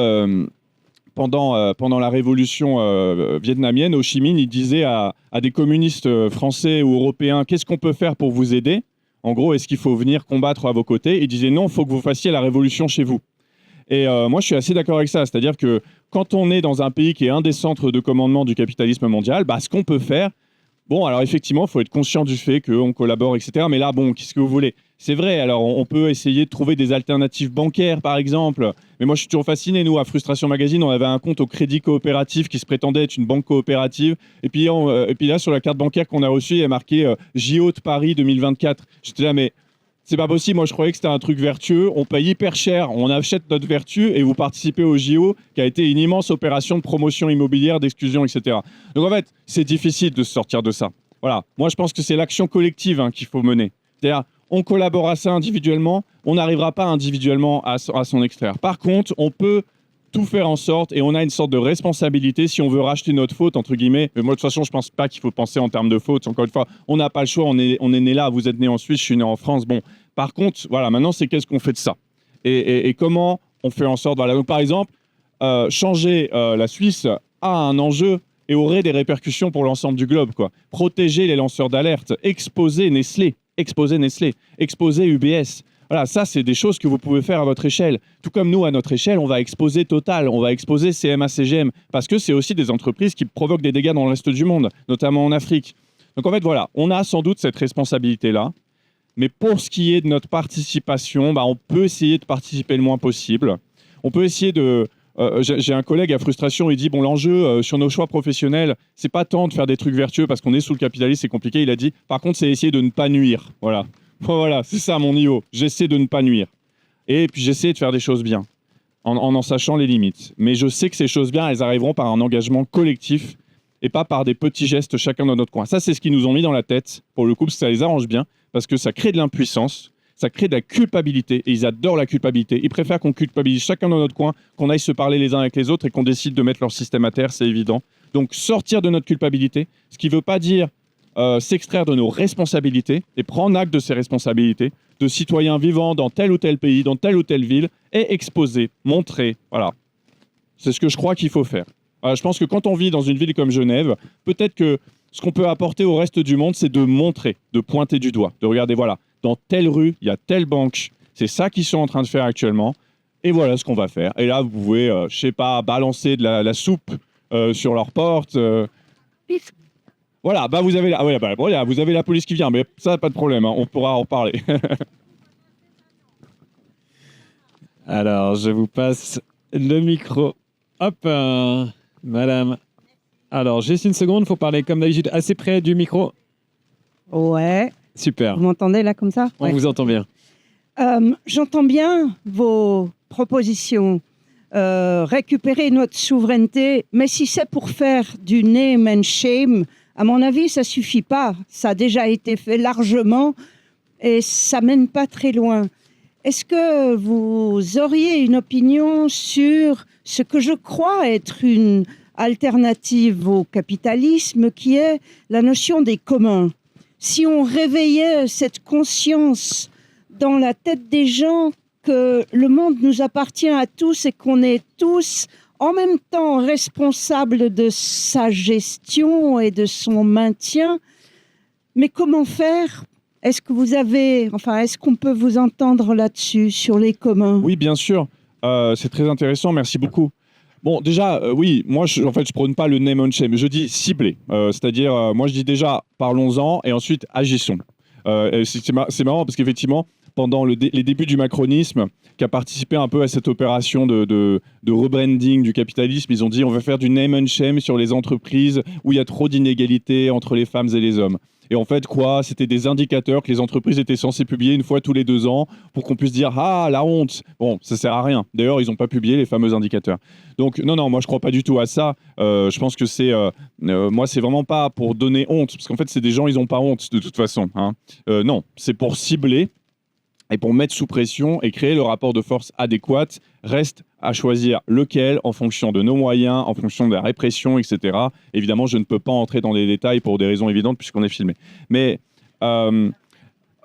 pendant la révolution vietnamienne, Ho Chi Minh, il disait à des communistes français ou européens, qu'est-ce qu'on peut faire pour vous aider ? En gros, est-ce qu'il faut venir combattre à vos côtés ? Il disait non, il faut que vous fassiez la révolution chez vous. Et moi, je suis assez d'accord avec ça. C'est-à-dire que quand on est dans un pays qui est un des centres de commandement du capitalisme mondial, ce qu'on peut faire, bon, alors effectivement, il faut être conscient du fait qu'on collabore, etc. Mais là, bon, qu'est-ce que vous voulez ? C'est vrai, alors on peut essayer de trouver des alternatives bancaires, par exemple. Mais moi, je suis toujours fasciné. Nous, à Frustration Magazine, on avait un compte au Crédit Coopératif qui se prétendait être une banque coopérative. Et puis là, sur la carte bancaire qu'on a reçue, il y a marqué JO de Paris 2024. J'étais là, mais c'est pas possible. Moi, je croyais que c'était un truc vertueux. On paye hyper cher, on achète notre vertu et vous participez au JO, qui a été une immense opération de promotion immobilière, d'exclusion, etc. Donc, en fait, c'est difficile de se sortir de ça. Voilà. Moi, je pense que c'est l'action collective qu'il faut mener. C'est-à-dire, on collabore à ça individuellement, on n'arrivera pas individuellement à s'en extraire. Par contre, on peut tout faire en sorte, et on a une sorte de responsabilité si on veut racheter notre faute, entre guillemets. Mais moi, de toute façon, je ne pense pas qu'il faut penser en termes de faute. Encore une fois, on n'a pas le choix, on est né là, vous êtes né en Suisse, je suis né en France. Bon, par contre, voilà, maintenant, c'est qu'est-ce qu'on fait de ça et comment on fait en sorte... Voilà. Donc, par exemple, changer la Suisse a un enjeu et aurait des répercussions pour l'ensemble du globe, quoi. Protéger les lanceurs d'alerte, exposer Nestlé, exposer UBS. Voilà, ça, c'est des choses que vous pouvez faire à votre échelle. Tout comme nous, à notre échelle, on va exposer Total, on va exposer CMA-CGM, parce que c'est aussi des entreprises qui provoquent des dégâts dans le reste du monde, notamment en Afrique. Donc en fait, voilà, on a sans doute cette responsabilité-là, mais pour ce qui est de notre participation, on peut essayer de participer le moins possible. On peut essayer de j'ai un collègue à frustration, il dit bon, l'enjeu sur nos choix professionnels, c'est pas tant de faire des trucs vertueux parce qu'on est sous le capitalisme, c'est compliqué. Il a dit par contre, c'est essayer de ne pas nuire. Voilà, voilà, c'est ça mon niveau. J'essaie de ne pas nuire. Et puis j'essaie de faire des choses bien, en sachant les limites. Mais je sais que ces choses bien, elles arriveront par un engagement collectif et pas par des petits gestes chacun dans notre coin. Ça, c'est ce qu'ils nous ont mis dans la tête, pour le coup, parce que ça les arrange bien, parce que ça crée de l'impuissance, ça crée de la culpabilité, et ils adorent la culpabilité. Ils préfèrent qu'on culpabilise chacun dans notre coin, qu'on aille se parler les uns avec les autres et qu'on décide de mettre leur système à terre, c'est évident. Donc sortir de notre culpabilité, ce qui ne veut pas dire s'extraire de nos responsabilités et prendre acte de ces responsabilités de citoyens vivant dans tel ou tel pays, dans telle ou telle ville, et exposer, montrer, voilà. C'est ce que je crois qu'il faut faire. Je pense que quand on vit dans une ville comme Genève, peut-être que ce qu'on peut apporter au reste du monde, c'est de montrer, de pointer du doigt, de regarder, voilà, dans telle rue, il y a telle banque, c'est ça qu'ils sont en train de faire actuellement, et voilà ce qu'on va faire. Et là, vous pouvez, je sais pas, balancer de la soupe sur leur porte. Voilà, bah vous avez voilà, vous avez la police qui vient, mais ça, pas de problème, hein, on pourra en reparler. Alors, je vous passe le micro. Hop, madame. Alors, juste une seconde, il faut parler comme d'habitude assez près du micro. Ouais. Super, Vous m'entendez là comme ça? on Ouais. vous entend bien. J'entends bien vos propositions. Récupérer notre souveraineté, mais si c'est pour faire du name and shame, à mon avis, ça suffit pas. Ça a déjà été fait largement et ça mène pas très loin. Est-ce que vous auriez une opinion sur ce que je crois être une alternative au capitalisme, qui est la notion des communs? Si on réveillait cette conscience dans la tête des gens que le monde nous appartient à tous et qu'on est tous en même temps responsables de sa gestion et de son maintien, mais comment faire? Est-ce que vous avez, est-ce qu'on peut vous entendre là-dessus, sur les communs? Oui, bien sûr. C'est très intéressant. Merci beaucoup. Bon, déjà, oui, moi, je prône pas le name and shame. Je dis cibler. C'est-à-dire, moi, je dis déjà, parlons-en et ensuite, agissons. C'est marrant parce qu'effectivement, pendant les débuts du macronisme, qui a participé un peu à cette opération de rebranding du capitalisme, ils ont dit on va faire du name and shame sur les entreprises où il y a trop d'inégalités entre les femmes et les hommes. Et en fait, c'était des indicateurs que les entreprises étaient censées publier une fois tous les 2 ans pour qu'on puisse dire « Ah, la honte !» Bon, ça sert à rien. D'ailleurs, ils n'ont pas publié les fameux indicateurs. Donc, non, moi, je ne crois pas du tout à ça. Je pense que moi, c'est vraiment pas pour donner honte, parce qu'en fait, c'est des gens, ils n'ont pas honte de toute façon. Hein. Non, c'est pour cibler et pour mettre sous pression et créer le rapport de force adéquat. Reste à choisir lequel en fonction de nos moyens, en fonction de la répression, etc. Évidemment, je ne peux pas entrer dans les détails pour des raisons évidentes puisqu'on est filmé. Mais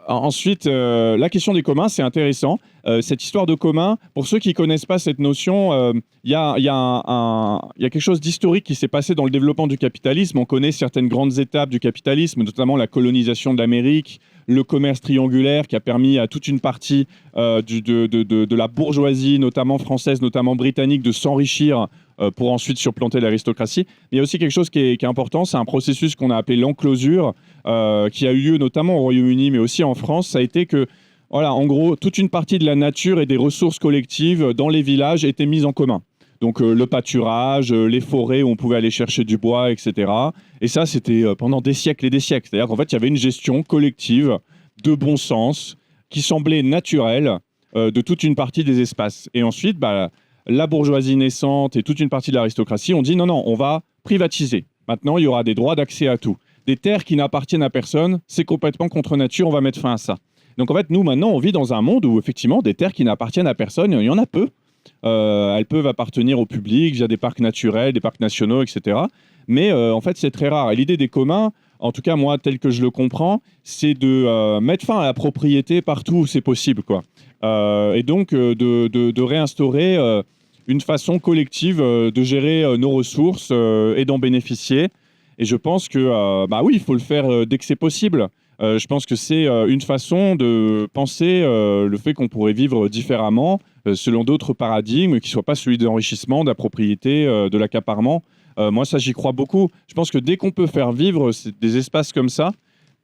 ensuite, la question des communs, c'est intéressant. Cette histoire de commun, pour ceux qui ne connaissent pas cette notion, il y a quelque chose d'historique qui s'est passé dans le développement du capitalisme. On connaît certaines grandes étapes du capitalisme, notamment la colonisation de l'Amérique, le commerce triangulaire qui a permis à toute une partie de la bourgeoisie, notamment française, notamment britannique, de s'enrichir pour ensuite surplanter l'aristocratie. Mais il y a aussi quelque chose qui est important, c'est un processus qu'on a appelé l'enclosure, qui a eu lieu notamment au Royaume-Uni, mais aussi en France. Ça a été que, voilà, en gros, toute une partie de la nature et des ressources collectives dans les villages étaient mises en commun. Donc le pâturage, les forêts où on pouvait aller chercher du bois, etc. Et ça, c'était pendant des siècles et des siècles. C'est-à-dire qu'en fait, il y avait une gestion collective de bon sens qui semblait naturelle de toute une partie des espaces. Et ensuite, la bourgeoisie naissante et toute une partie de l'aristocratie ont dit non, on va privatiser. Maintenant, il y aura des droits d'accès à tout. Des terres qui n'appartiennent à personne, c'est complètement contre nature, on va mettre fin à ça. Donc en fait, nous, maintenant, on vit dans un monde où effectivement, des terres qui n'appartiennent à personne, il y en a peu. Elles peuvent appartenir au public via des parcs naturels, des parcs nationaux, etc. Mais en fait, c'est très rare. Et l'idée des communs, en tout cas, moi, tel que je le comprends, c'est de mettre fin à la propriété partout où c'est possible, quoi. Et donc, de réinstaurer une façon collective de gérer nos ressources et d'en bénéficier. Et je pense que, oui, il faut le faire dès que c'est possible. Je pense que c'est une façon de penser le fait qu'on pourrait vivre différemment selon d'autres paradigmes qui ne soient pas celui de l'enrichissement, de la propriété, de l'accaparement. Moi, ça, j'y crois beaucoup. Je pense que dès qu'on peut faire vivre des espaces comme ça,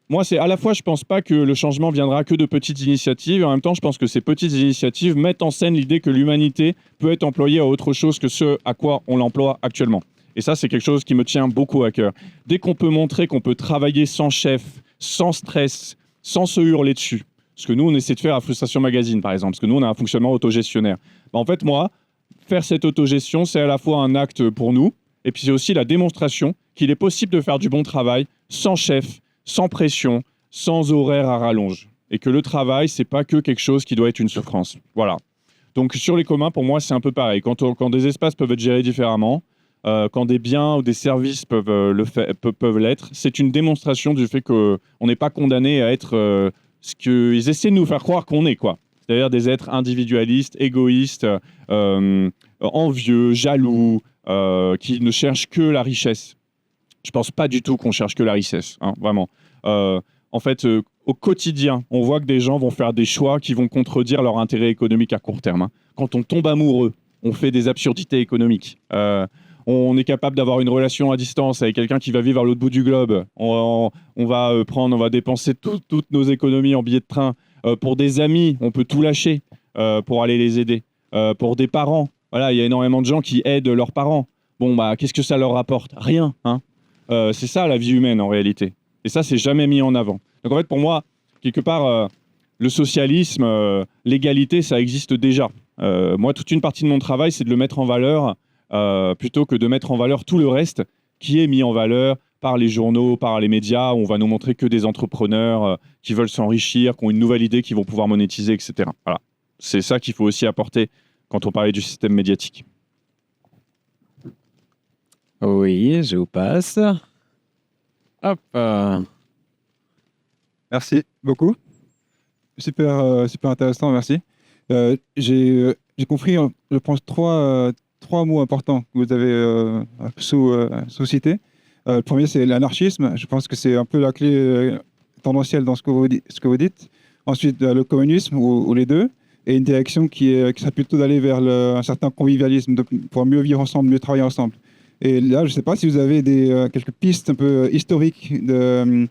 moi, c'est à la fois, je pense pas que le changement viendra que de petites initiatives, et en même temps, je pense que ces petites initiatives mettent en scène l'idée que l'humanité peut être employée à autre chose que ce à quoi on l'emploie actuellement. Et ça, c'est quelque chose qui me tient beaucoup à cœur. Dès qu'on peut montrer qu'on peut travailler sans chef, sans stress, sans se hurler dessus, ce que nous, on essaie de faire à Frustration Magazine, par exemple, parce que nous, on a un fonctionnement autogestionnaire. En fait, moi, faire cette autogestion, c'est à la fois un acte pour nous, et puis c'est aussi la démonstration qu'il est possible de faire du bon travail sans chef, sans pression, sans horaire à rallonge. Et que le travail, c'est pas que quelque chose qui doit être une souffrance. Voilà. Donc sur les communs, pour moi, c'est un peu pareil. Quand des espaces peuvent être gérés différemment, quand des biens ou des services peuvent l'être, c'est une démonstration du fait qu'on n'est pas condamné à être ce qu'ils essaient de nous faire croire qu'on est, quoi. C'est-à-dire des êtres individualistes, égoïstes, envieux, jaloux, qui ne cherchent que la richesse. Je pense pas du tout qu'on cherche que la richesse, hein, vraiment. En fait, au quotidien, on voit que des gens vont faire des choix qui vont contredire leur intérêt économique à court terme. Hein. Quand on tombe amoureux, on fait des absurdités économiques. On est capable d'avoir une relation à distance avec quelqu'un qui va vivre à l'autre bout du globe. On va dépenser toutes nos économies en billets de train. Pour des amis, on peut tout lâcher pour aller les aider. Pour des parents, voilà, il y a énormément de gens qui aident leurs parents. Bon, bah, qu'est-ce que ça leur rapporte? Rien, hein. C'est ça la vie humaine en réalité. Et ça, c'est jamais mis en avant. Donc en fait, pour moi, quelque part, le socialisme, l'égalité, ça existe déjà. Moi, toute une partie de mon travail, c'est de le mettre en valeur plutôt que de mettre en valeur tout le reste qui est mis en valeur par les journaux, par les médias, où on va nous montrer que des entrepreneurs qui veulent s'enrichir, qui ont une nouvelle idée, qui vont pouvoir monétiser, etc. Voilà. C'est ça qu'il faut aussi apporter quand on parlait du système médiatique. Oui, je vous passe. Hop. Merci beaucoup. Super intéressant, merci. J'ai compris, je pense, trois mots importants que vous avez sous-cités. Le premier, c'est l'anarchisme. Je pense que c'est un peu la clé tendancielle dans ce que vous dites. Ensuite, le communisme, ou les deux. Et une direction qui serait plutôt d'aller vers un certain convivialisme, pour mieux vivre ensemble, mieux travailler ensemble. Et là, je ne sais pas si vous avez quelques pistes un peu historiques de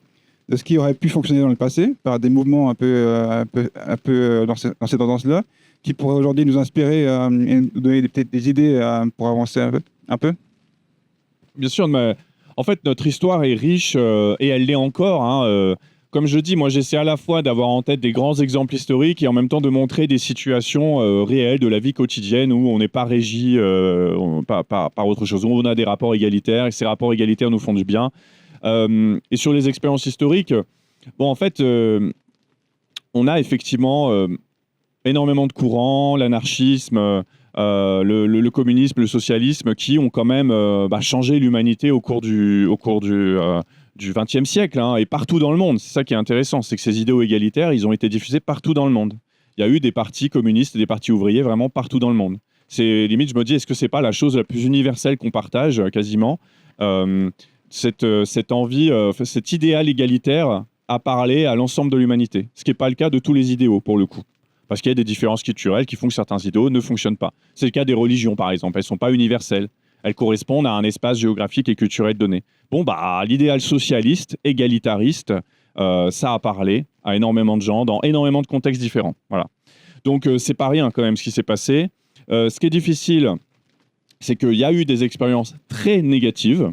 ce qui aurait pu fonctionner dans le passé, par des mouvements un peu dans ces tendances-là, qui pourraient aujourd'hui nous inspirer et nous donner peut-être des idées pour avancer un peu. Bien sûr, mais en fait, notre histoire est riche et elle l'est encore. Hein, comme je dis, moi, j'essaie à la fois d'avoir en tête des grands exemples historiques et en même temps de montrer des situations réelles de la vie quotidienne où on n'est pas régi par autre chose, où on a des rapports égalitaires et ces rapports égalitaires nous font du bien. Et sur les expériences historiques, bon, en fait, on a effectivement énormément de courants, l'anarchisme, le communisme, le socialisme, qui ont quand même changé l'humanité au cours du XXe siècle, hein, et partout dans le monde. C'est ça qui est intéressant, c'est que ces idéaux égalitaires, ils ont été diffusés partout dans le monde. Il y a eu des partis communistes et des partis ouvriers vraiment partout dans le monde. C'est limite, je me dis, est-ce que c'est pas la chose la plus universelle qu'on partage quasiment, cette envie, cet idéal égalitaire à parler à l'ensemble de l'humanité, ce qui n'est pas le cas de tous les idéaux pour le coup. Parce qu'il y a des différences culturelles qui font que certains idéaux ne fonctionnent pas. C'est le cas des religions, par exemple. Elles ne sont pas universelles. Elles correspondent à un espace géographique et culturel donné. Bon, l'idéal socialiste, égalitariste, ça a parlé à énormément de gens dans énormément de contextes différents. Voilà. Donc, c'est pas rien quand même ce qui s'est passé. Ce qui est difficile, c'est qu'il y a eu des expériences très négatives.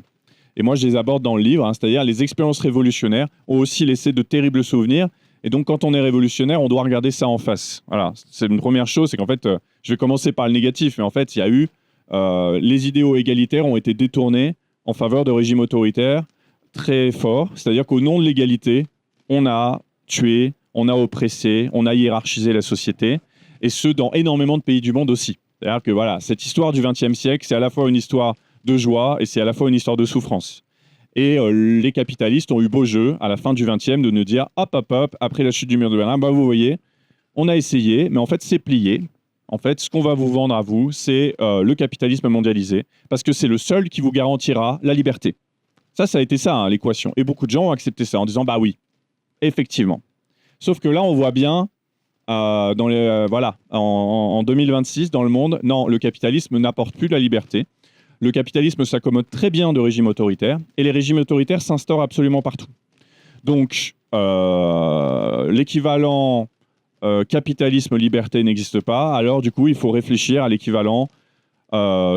Et moi, je les aborde dans le livre. Hein, c'est-à-dire, les expériences révolutionnaires ont aussi laissé de terribles souvenirs. Et donc, quand on est révolutionnaire, on doit regarder ça en face. Voilà, c'est une première chose, c'est qu'en fait, je vais commencer par le négatif, mais en fait, il y a eu les idéaux égalitaires ont été détournés en faveur de régimes autoritaires très forts. C'est-à-dire qu'au nom de l'égalité, on a tué, on a oppressé, on a hiérarchisé la société, et ce, dans énormément de pays du monde aussi. C'est-à-dire que voilà, cette histoire du XXe siècle, c'est à la fois une histoire de joie et c'est à la fois une histoire de souffrance. Et les capitalistes ont eu beau jeu, à la fin du XXe, de nous dire, hop, après la chute du mur de Berlin, vous voyez, on a essayé, mais en fait, c'est plié. En fait, ce qu'on va vous vendre à vous, c'est le capitalisme mondialisé, parce que c'est le seul qui vous garantira la liberté. Ça a été ça, hein, l'équation. Et beaucoup de gens ont accepté ça, en disant, oui, effectivement. Sauf que là, on voit bien, en 2026, dans le monde, non, le capitalisme n'apporte plus la liberté. Le capitalisme s'accommode très bien de régimes autoritaires, et les régimes autoritaires s'instaurent absolument partout. Donc, l'équivalent capitalisme-liberté n'existe pas, alors du coup, il faut réfléchir à l'équivalent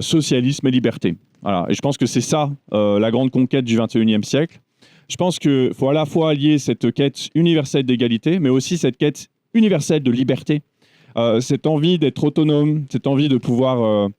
socialisme et liberté. Voilà. Et je pense que c'est ça la grande conquête du 21e siècle. Je pense qu'il faut à la fois allier cette quête universelle d'égalité, mais aussi cette quête universelle de liberté. Cette envie d'être autonome, cette envie de pouvoir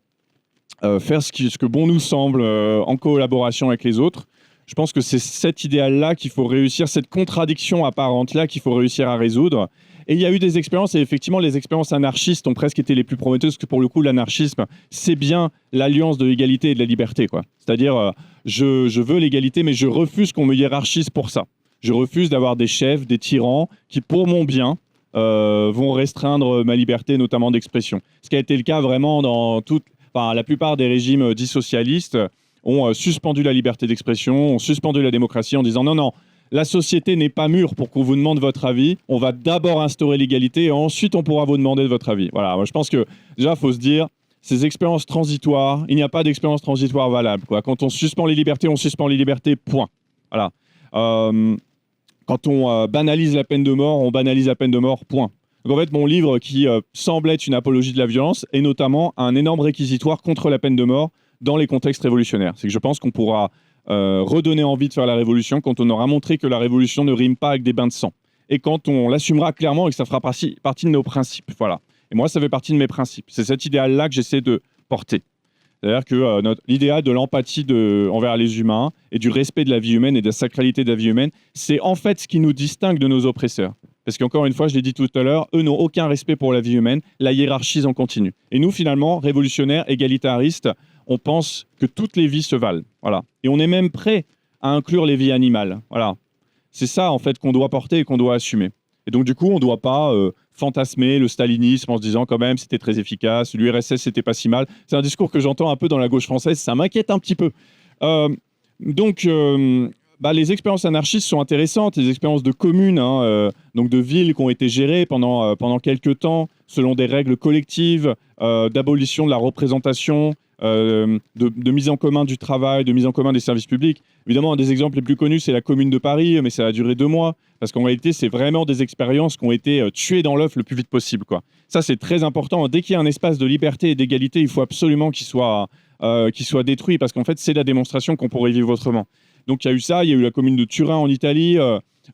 faire ce que bon nous semble en collaboration avec les autres. Je pense que c'est cet idéal-là qu'il faut réussir, cette contradiction apparente-là qu'il faut réussir à résoudre. Et il y a eu des expériences, et effectivement, les expériences anarchistes ont presque été les plus prometteuses, parce que pour le coup, l'anarchisme, c'est bien l'alliance de l'égalité et de la liberté, quoi. C'est-à-dire, je veux l'égalité, mais je refuse qu'on me hiérarchise pour ça. Je refuse d'avoir des chefs, des tyrans, qui, pour mon bien, vont restreindre ma liberté, notamment d'expression. Ce qui a été le cas vraiment dans la plupart des régimes dits socialistes ont suspendu la liberté d'expression, ont suspendu la démocratie en disant non, la société n'est pas mûre pour qu'on vous demande votre avis. On va d'abord instaurer l'égalité et ensuite on pourra vous demander de votre avis. Voilà, moi, je pense que déjà, il faut se dire, ces expériences transitoires, il n'y a pas d'expérience transitoire valable, quoi. Quand on suspend les libertés, point. Voilà. Quand on banalise la peine de mort, on banalise la peine de mort, point. Donc en fait, mon livre qui semble être une apologie de la violence est notamment un énorme réquisitoire contre la peine de mort dans les contextes révolutionnaires. C'est que je pense qu'on pourra redonner envie de faire la révolution quand on aura montré que la révolution ne rime pas avec des bains de sang. Et quand on l'assumera clairement et que ça fera partie de nos principes. Voilà. Et moi, ça fait partie de mes principes. C'est cet idéal-là que j'essaie de porter. C'est-à-dire que l'idéal de l'empathie envers les humains et du respect de la vie humaine et de la sacralité de la vie humaine, c'est en fait ce qui nous distingue de nos oppresseurs. Parce qu'encore une fois, je l'ai dit tout à l'heure, eux n'ont aucun respect pour la vie humaine, la hiérarchisent en continu. Et nous, finalement, révolutionnaires, égalitaristes, on pense que toutes les vies se valent. Voilà. Et on est même prêt à inclure les vies animales. Voilà. C'est ça, en fait, qu'on doit porter et qu'on doit assumer. Et donc, du coup, on ne doit pas fantasmer le stalinisme en se disant quand même c'était très efficace, l'URSS, c'était pas si mal. C'est un discours que j'entends un peu dans la gauche française, ça m'inquiète un petit peu. Les expériences anarchistes sont intéressantes, les expériences de communes, donc de villes qui ont été gérées pendant quelques temps, selon des règles collectives, d'abolition de la représentation, de mise en commun du travail, de mise en commun des services publics. Évidemment, un des exemples les plus connus, c'est la Commune de Paris, mais ça a duré 2 mois, parce qu'en réalité, c'est vraiment des expériences qui ont été tuées dans l'œuf le plus vite possible, quoi. Ça, c'est très important. Dès qu'il y a un espace de liberté et d'égalité, il faut absolument qu'il soit détruit, parce qu'en fait, c'est la démonstration qu'on pourrait vivre autrement. Donc, il y a eu ça, il y a eu la Commune de Turin en Italie,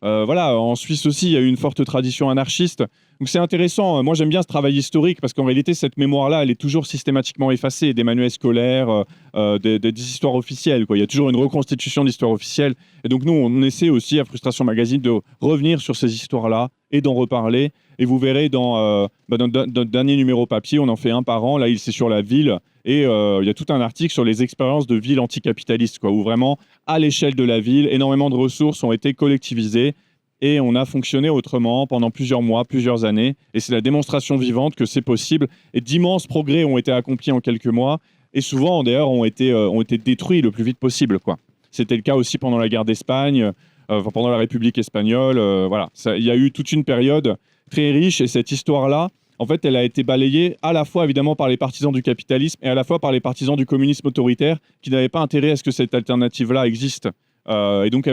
en Suisse aussi, il y a eu une forte tradition anarchiste. Donc c'est intéressant. Moi, j'aime bien ce travail historique parce qu'en réalité, cette mémoire-là, elle est toujours systématiquement effacée des manuels scolaires, des histoires officielles, quoi. Il y a toujours une reconstitution d'histoire officielle. Et donc nous, on essaie aussi à Frustration Magazine de revenir sur ces histoires-là et d'en reparler. Et vous verrez dans notre dernier numéro papier, on en fait un par an. Là, c'est sur la ville. Et il y a tout un article sur les expériences de villes anticapitalistes, quoi, où vraiment, à l'échelle de la ville, énormément de ressources ont été collectivisées. Et on a fonctionné autrement pendant plusieurs mois, plusieurs années. Et c'est la démonstration vivante que c'est possible. Et d'immenses progrès ont été accomplis en quelques mois. Et souvent, d'ailleurs, ont été détruits le plus vite possible, quoi. C'était le cas aussi pendant la guerre d'Espagne, pendant la République espagnole. Voilà. Il y a eu toute une période très riche. Et cette histoire-là, en fait, elle a été balayée à la fois, évidemment, par les partisans du capitalisme et à la fois par les partisans du communisme autoritaire qui n'avaient pas intérêt à ce que cette alternative-là existe. Et donc,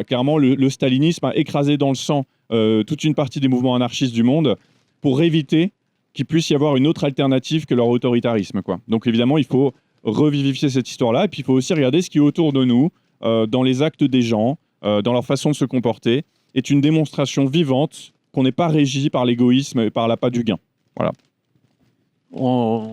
clairement, le stalinisme a écrasé dans le sang toute une partie des mouvements anarchistes du monde pour éviter qu'il puisse y avoir une autre alternative que leur autoritarisme, quoi. Donc, évidemment, il faut revivifier cette histoire-là. Et puis, il faut aussi regarder ce qui est autour de nous, dans les actes des gens, dans leur façon de se comporter, est une démonstration vivante qu'on n'est pas régi par l'égoïsme et par l'appât du gain. Voilà.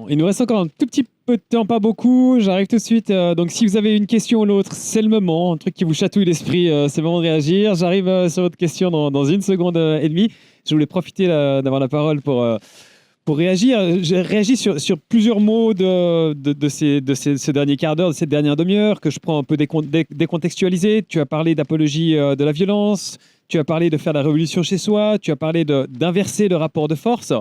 Il nous reste encore un tout petit peu de temps, pas beaucoup. J'arrive tout de suite. Donc, si vous avez une question ou l'autre, c'est le moment. Un truc qui vous chatouille l'esprit, c'est le moment de réagir. J'arrive sur votre question dans 1 seconde et demie. Je voulais profiter d'avoir la parole pour réagir. J'ai réagi sur plusieurs mots de ces derniers quarts d'heure, de cette dernière demi-heure, que je prends un peu décontextualisé. Tu as parlé d'apologie de la violence. Tu as parlé de faire la révolution chez soi. Tu as parlé d'inverser le rapport de force.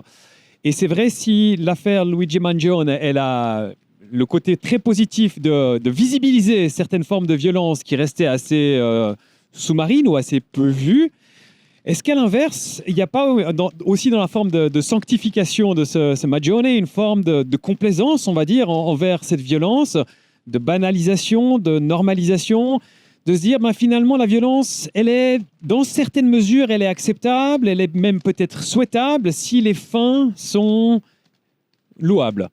Et c'est vrai, si l'affaire Luigi Mangione, elle a le côté très positif de visibiliser certaines formes de violence qui restaient assez sous-marines ou assez peu vues, est-ce qu'à l'inverse, il n'y a pas aussi dans la forme de sanctification de ce Mangione une forme de complaisance, on va dire, envers cette violence, de banalisation, de normalisation, de se dire, ben, finalement, la violence, elle est, dans certaines mesures, elle est acceptable, elle est même peut-être souhaitable si les fins sont louables.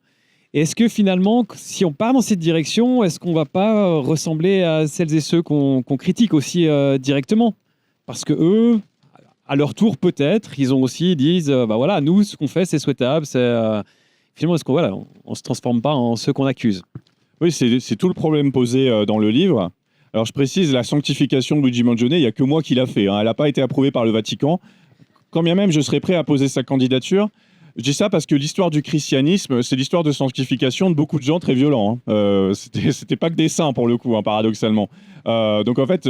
Est-ce que finalement, si on part dans cette direction, est-ce qu'on ne va pas ressembler à celles et ceux qu'on critique aussi directement? Parce que eux, à leur tour, peut-être, ils ont aussi, ils disent, bah voilà, nous, ce qu'on fait, c'est souhaitable. Finalement, est-ce qu'on voilà, on se transforme pas en ceux qu'on accuse? Oui, c'est tout le problème posé dans le livre. Alors, je précise, la sanctification de Luigi Mangione, il n'y a que moi qui l'a fait. Hein. Elle n'a pas été approuvée par le Vatican. Quand bien même je serais prêt à poser sa candidature, je dis ça parce que l'histoire du christianisme, c'est l'histoire de sanctification de beaucoup de gens très violents. Hein. C'était pas que des saints, pour le coup, hein, paradoxalement. Donc, en fait,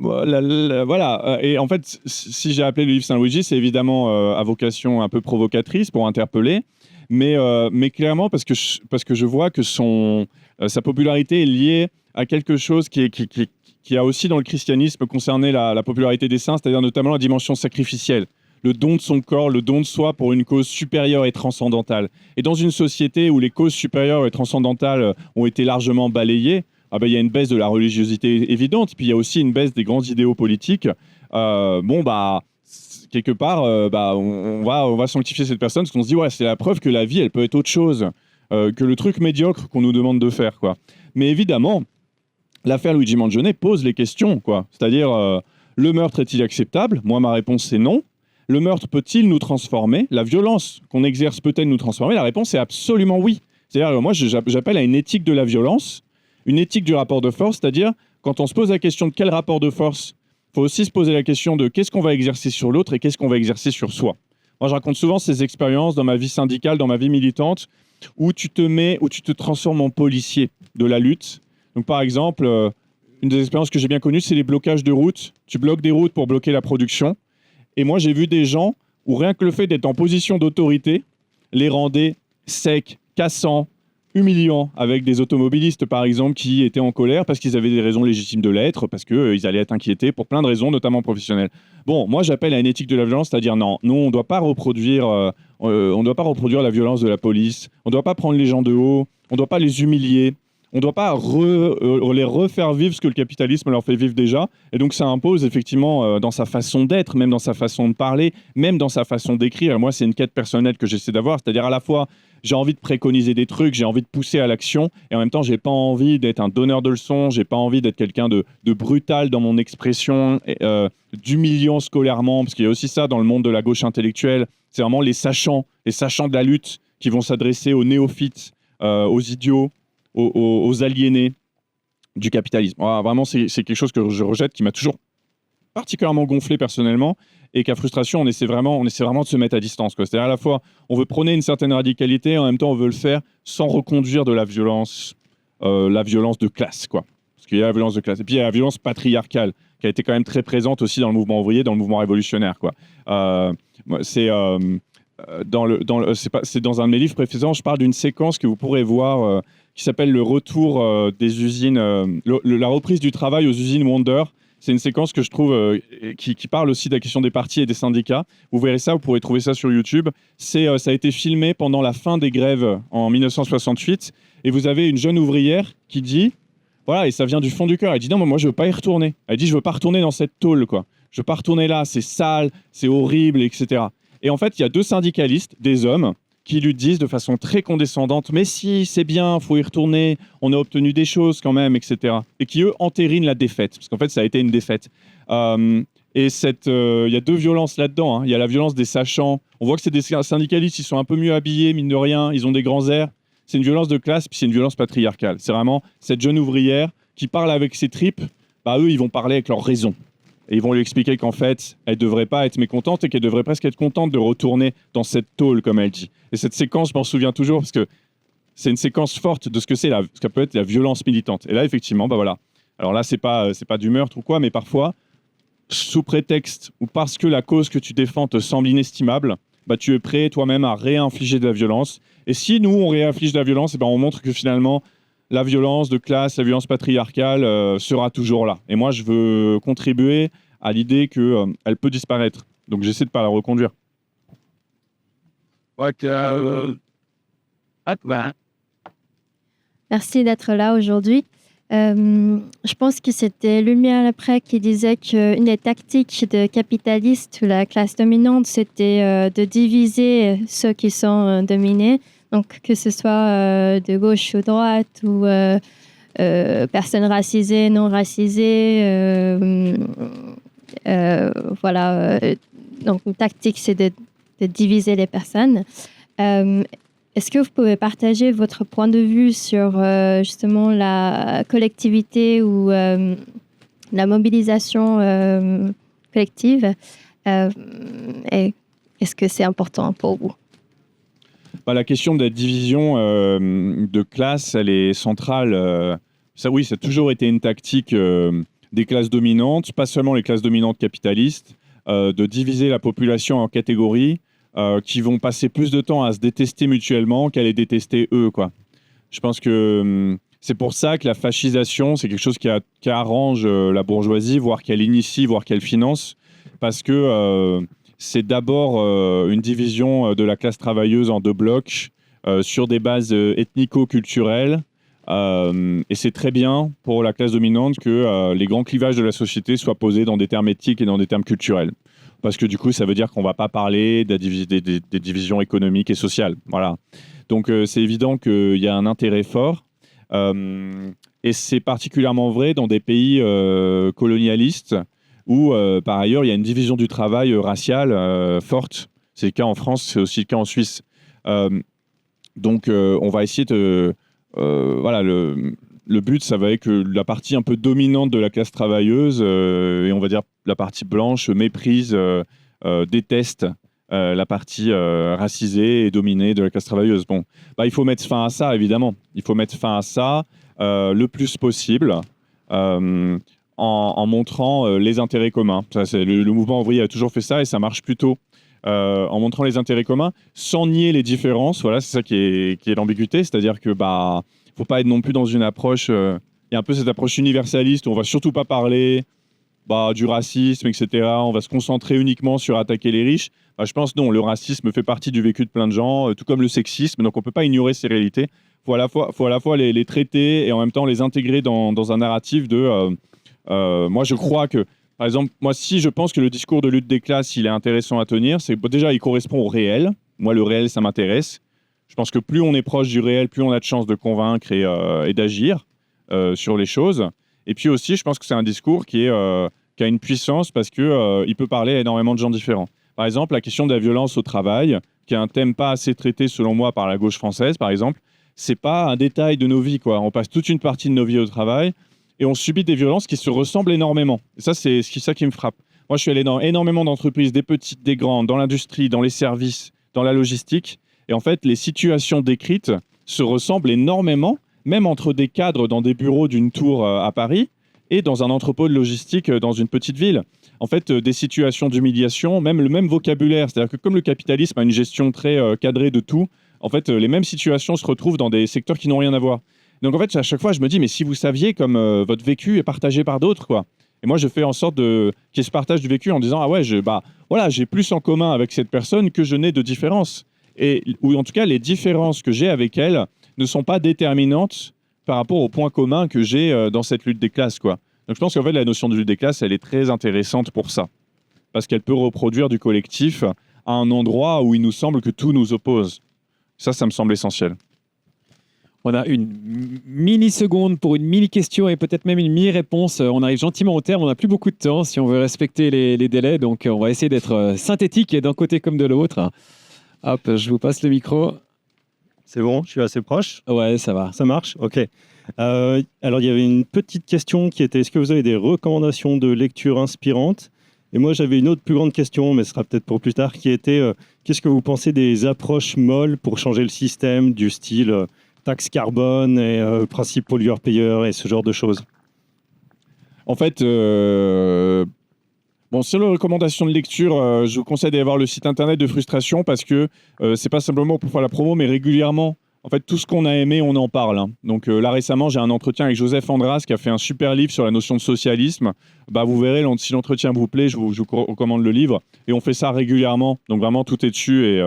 voilà. Et en fait, si j'ai appelé le livre Saint-Luigi, c'est évidemment à vocation un peu provocatrice pour interpeller. Mais clairement, parce que je vois que sa popularité est liée à quelque chose qui a aussi dans le christianisme concerné la popularité des saints, c'est-à-dire notamment la dimension sacrificielle, le don de son corps, le don de soi pour une cause supérieure et transcendantale. Et dans une société où les causes supérieures et transcendantales ont été largement balayées, il y a une baisse de la religiosité évidente, puis il y a aussi une baisse des grands idéaux politiques. Quelque part, on va sanctifier cette personne parce qu'on se dit, ouais, c'est la preuve que la vie, elle peut être autre chose que le truc médiocre qu'on nous demande de faire, quoi. Mais évidemment, l'affaire Luigi Mangione pose les questions, quoi. C'est-à-dire, le meurtre est-il acceptable? Moi, ma réponse, c'est non. Le meurtre peut-il nous transformer? La violence qu'on exerce peut-elle nous transformer? La réponse est absolument oui. C'est-à-dire, moi, j'appelle à une éthique de la violence, une éthique du rapport de force, c'est-à-dire, quand on se pose la question de quel rapport de force, il faut aussi se poser la question de qu'est-ce qu'on va exercer sur l'autre et qu'est-ce qu'on va exercer sur soi. Moi, je raconte souvent ces expériences dans ma vie syndicale, dans ma vie militante, où tu te transformes en policier de la lutte. Donc, par exemple, une des expériences que j'ai bien connues, c'est les blocages de routes. Tu bloques des routes pour bloquer la production. Et moi, j'ai vu des gens où rien que le fait d'être en position d'autorité les rendait secs, cassants, humiliants, avec des automobilistes, par exemple, qui étaient en colère parce qu'ils avaient des raisons légitimes de l'être, parce qu'ils allaient être inquiétés pour plein de raisons, notamment professionnelles. Bon, moi, j'appelle à une éthique de la violence, c'est-à-dire non, nous, on ne doit pas reproduire la violence de la police, on ne doit pas prendre les gens de haut, on ne doit pas les humilier, on ne doit pas les refaire vivre ce que le capitalisme leur fait vivre déjà. Et donc, ça impose effectivement dans sa façon d'être, même dans sa façon de parler, même dans sa façon d'écrire. Et moi, c'est une quête personnelle que j'essaie d'avoir, c'est-à-dire à la fois, j'ai envie de préconiser des trucs, j'ai envie de pousser à l'action, et en même temps, j'ai pas envie d'être un donneur de leçons, j'ai pas envie d'être quelqu'un de brutal dans mon expression, d'humiliant scolairement, parce qu'il y a aussi ça dans le monde de la gauche intellectuelle. C'est vraiment les sachants de la lutte qui vont s'adresser aux néophytes, aux idiots, aux aliénés du capitalisme. Voilà, vraiment, c'est quelque chose que je rejette, qui m'a toujours particulièrement gonflé personnellement, et qu'à frustration, on essaie vraiment de se mettre à distance, quoi. C'est-à-dire à la fois, on veut prôner une certaine radicalité, en même temps, on veut le faire sans reconduire de la violence de classe, quoi. Parce qu'il y a la violence de classe. Et puis, il y a la violence patriarcale, qui a été quand même très présente aussi dans le mouvement ouvrier, dans le mouvement révolutionnaire, quoi. C'est dans un de mes livres précédents, je parle d'une séquence que vous pourrez voir qui s'appelle le retour des usines, la reprise du travail aux usines Wonder. C'est une séquence que je trouve qui parle aussi de la question des partis et des syndicats. Vous verrez ça, vous pourrez trouver ça sur YouTube. Ça a été filmé pendant la fin des grèves en 1968. Et vous avez une jeune ouvrière qui dit, voilà, et ça vient du fond du cœur, elle dit non, moi je veux pas y retourner. Elle dit je veux pas retourner dans cette tôle, quoi. Je veux pas retourner là, c'est sale, c'est horrible, etc. Et en fait, il y a deux syndicalistes, des hommes, qui lui disent de façon très condescendante « Mais si, c'est bien, faut y retourner, on a obtenu des choses quand même, etc. » Et qui, eux, entérinent la défaite, parce qu'en fait, ça a été une défaite. Il y a deux violences là-dedans. Hein. Il y a la violence des sachants. On voit que c'est des syndicalistes, ils sont un peu mieux habillés, mine de rien, ils ont des grands airs. C'est une violence de classe, puis c'est une violence patriarcale. C'est vraiment cette jeune ouvrière qui parle avec ses tripes. Eux, ils vont parler avec leur raison. Et ils vont lui expliquer qu'en fait, elle ne devrait pas être mécontente et qu'elle devrait presque être contente de retourner dans cette tôle, comme elle dit. Et cette séquence, je m'en souviens toujours, parce que c'est une séquence forte de ce que c'est ce que peut être la violence militante. Et là, effectivement, voilà. Alors là, c'est pas du meurtre ou quoi, mais parfois, sous prétexte ou parce que la cause que tu défends te semble inestimable, tu es prêt toi-même à réinfliger de la violence. Et si nous, on réinflige de la violence, on montre que finalement, la violence de classe, la violence patriarcale sera toujours là. Et moi, je veux contribuer à l'idée qu'elle peut disparaître. Donc, j'essaie de ne pas la reconduire. Merci d'être là aujourd'hui. Je pense que c'était Lumière après qui disait qu'une des tactiques de capitalistes ou la classe dominante, c'était de diviser ceux qui sont dominés. Donc, que ce soit de gauche ou droite ou personnes racisées, non racisées. Voilà. Donc, une tactique, c'est de diviser les personnes. Est-ce que vous pouvez partager votre point de vue sur justement la collectivité ou la mobilisation collective et est-ce que c'est important pour vous? La question de la division de classe, elle est centrale. Ça, oui, ça a toujours été une tactique des classes dominantes, pas seulement les classes dominantes capitalistes, de diviser la population en catégories qui vont passer plus de temps à se détester mutuellement qu'à les détester eux, quoi. Je pense que c'est pour ça que la fascisation, c'est quelque chose qui arrange la bourgeoisie, voire qu'elle initie, voire qu'elle finance, parce que c'est d'abord une division de la classe travailleuse en deux blocs sur des bases ethnico-culturelles. Et c'est très bien pour la classe dominante que les grands clivages de la société soient posés dans des termes éthiques et dans des termes culturels. Parce que du coup, ça veut dire qu'on ne va pas parler des divisions économiques et sociales. Voilà. Donc c'est évident qu'il y a un intérêt fort. Et c'est particulièrement vrai dans des pays colonialistes où, par ailleurs, il y a une division du travail raciale forte. C'est le cas en France, c'est aussi le cas en Suisse. Donc on va essayer de... voilà, le but, ça va être que la partie un peu dominante de la classe travailleuse, et on va dire la partie blanche, méprise, déteste la partie racisée et dominée de la classe travailleuse. Bon, il faut mettre fin à ça, évidemment. Il faut mettre fin à ça le plus possible en montrant les intérêts communs. Ça, le mouvement ouvrier a toujours fait ça et ça marche plutôt. En montrant les intérêts communs, sans nier les différences. Voilà, c'est ça qui est l'ambiguïté, c'est-à-dire que faut pas être non plus dans une approche. Il y a un peu cette approche universaliste où on va surtout pas parler du racisme, etc. On va se concentrer uniquement sur attaquer les riches. Je pense non, le racisme fait partie du vécu de plein de gens, tout comme le sexisme. Donc on peut pas ignorer ces réalités. Faut à la fois les traiter et en même temps les intégrer dans un narratif de. Moi, je crois que par exemple, si je pense que le discours de lutte des classes, il est intéressant à tenir, c'est déjà, il correspond au réel. Moi, le réel, ça m'intéresse. Je pense que plus on est proche du réel, plus on a de chances de convaincre et d'agir sur les choses. Et puis aussi, je pense que c'est un discours qui a une puissance parce qu'il peut parler à énormément de gens différents. Par exemple, la question de la violence au travail, qui est un thème pas assez traité, selon moi, par la gauche française, par exemple, c'est pas un détail de nos vies, quoi. On passe toute une partie de nos vies au travail et on subit des violences qui se ressemblent énormément. Et ça, c'est ça qui me frappe. Moi, je suis allé dans énormément d'entreprises, des petites, des grandes, dans l'industrie, dans les services, dans la logistique. Et en fait, les situations décrites se ressemblent énormément, même entre des cadres dans des bureaux d'une tour à Paris et dans un entrepôt de logistique dans une petite ville. En fait, des situations d'humiliation, même le même vocabulaire. C'est-à-dire que comme le capitalisme a une gestion très cadrée de tout, en fait, les mêmes situations se retrouvent dans des secteurs qui n'ont rien à voir. Donc en fait, à chaque fois, je me dis, mais si vous saviez comme votre vécu est partagé par d'autres, quoi. Et moi, je fais en sorte qu'il y ait ce partage du vécu en disant, ah ouais, j'ai plus en commun avec cette personne que je n'ai de différences. Ou en tout cas, les différences que j'ai avec elle ne sont pas déterminantes par rapport aux points communs que j'ai dans cette lutte des classes, quoi. Donc je pense qu'en fait, la notion de lutte des classes, elle est très intéressante pour ça. Parce qu'elle peut reproduire du collectif à un endroit où il nous semble que tout nous oppose. Ça me semble essentiel. On a une mini-seconde pour une mini-question et peut-être même une mini-réponse. On arrive gentiment au terme, on n'a plus beaucoup de temps si on veut respecter les délais. Donc on va essayer d'être synthétique d'un côté comme de l'autre. Hop, je vous passe le micro. C'est bon, je suis assez proche. Ouais, ça va. Ça marche? Ok. Alors il y avait une petite question qui était, est-ce que vous avez des recommandations de lecture inspirantes? Et moi j'avais une autre plus grande question, mais ce sera peut-être pour plus tard, qui était, qu'est-ce que vous pensez des approches molles pour changer le système, du style taxe carbone et principe pollueur-payeur et ce genre de choses? En fait, sur les recommandations de lecture, je vous conseille d'aller voir le site internet de Frustration parce que c'est pas simplement pour faire la promo, mais régulièrement, en fait, tout ce qu'on a aimé, on en parle. Hein. Donc là, récemment, j'ai un entretien avec Joseph Andras qui a fait un super livre sur la notion de socialisme. Vous verrez, si l'entretien vous plaît, je vous recommande le livre. Et on fait ça régulièrement. Donc vraiment, tout est dessus.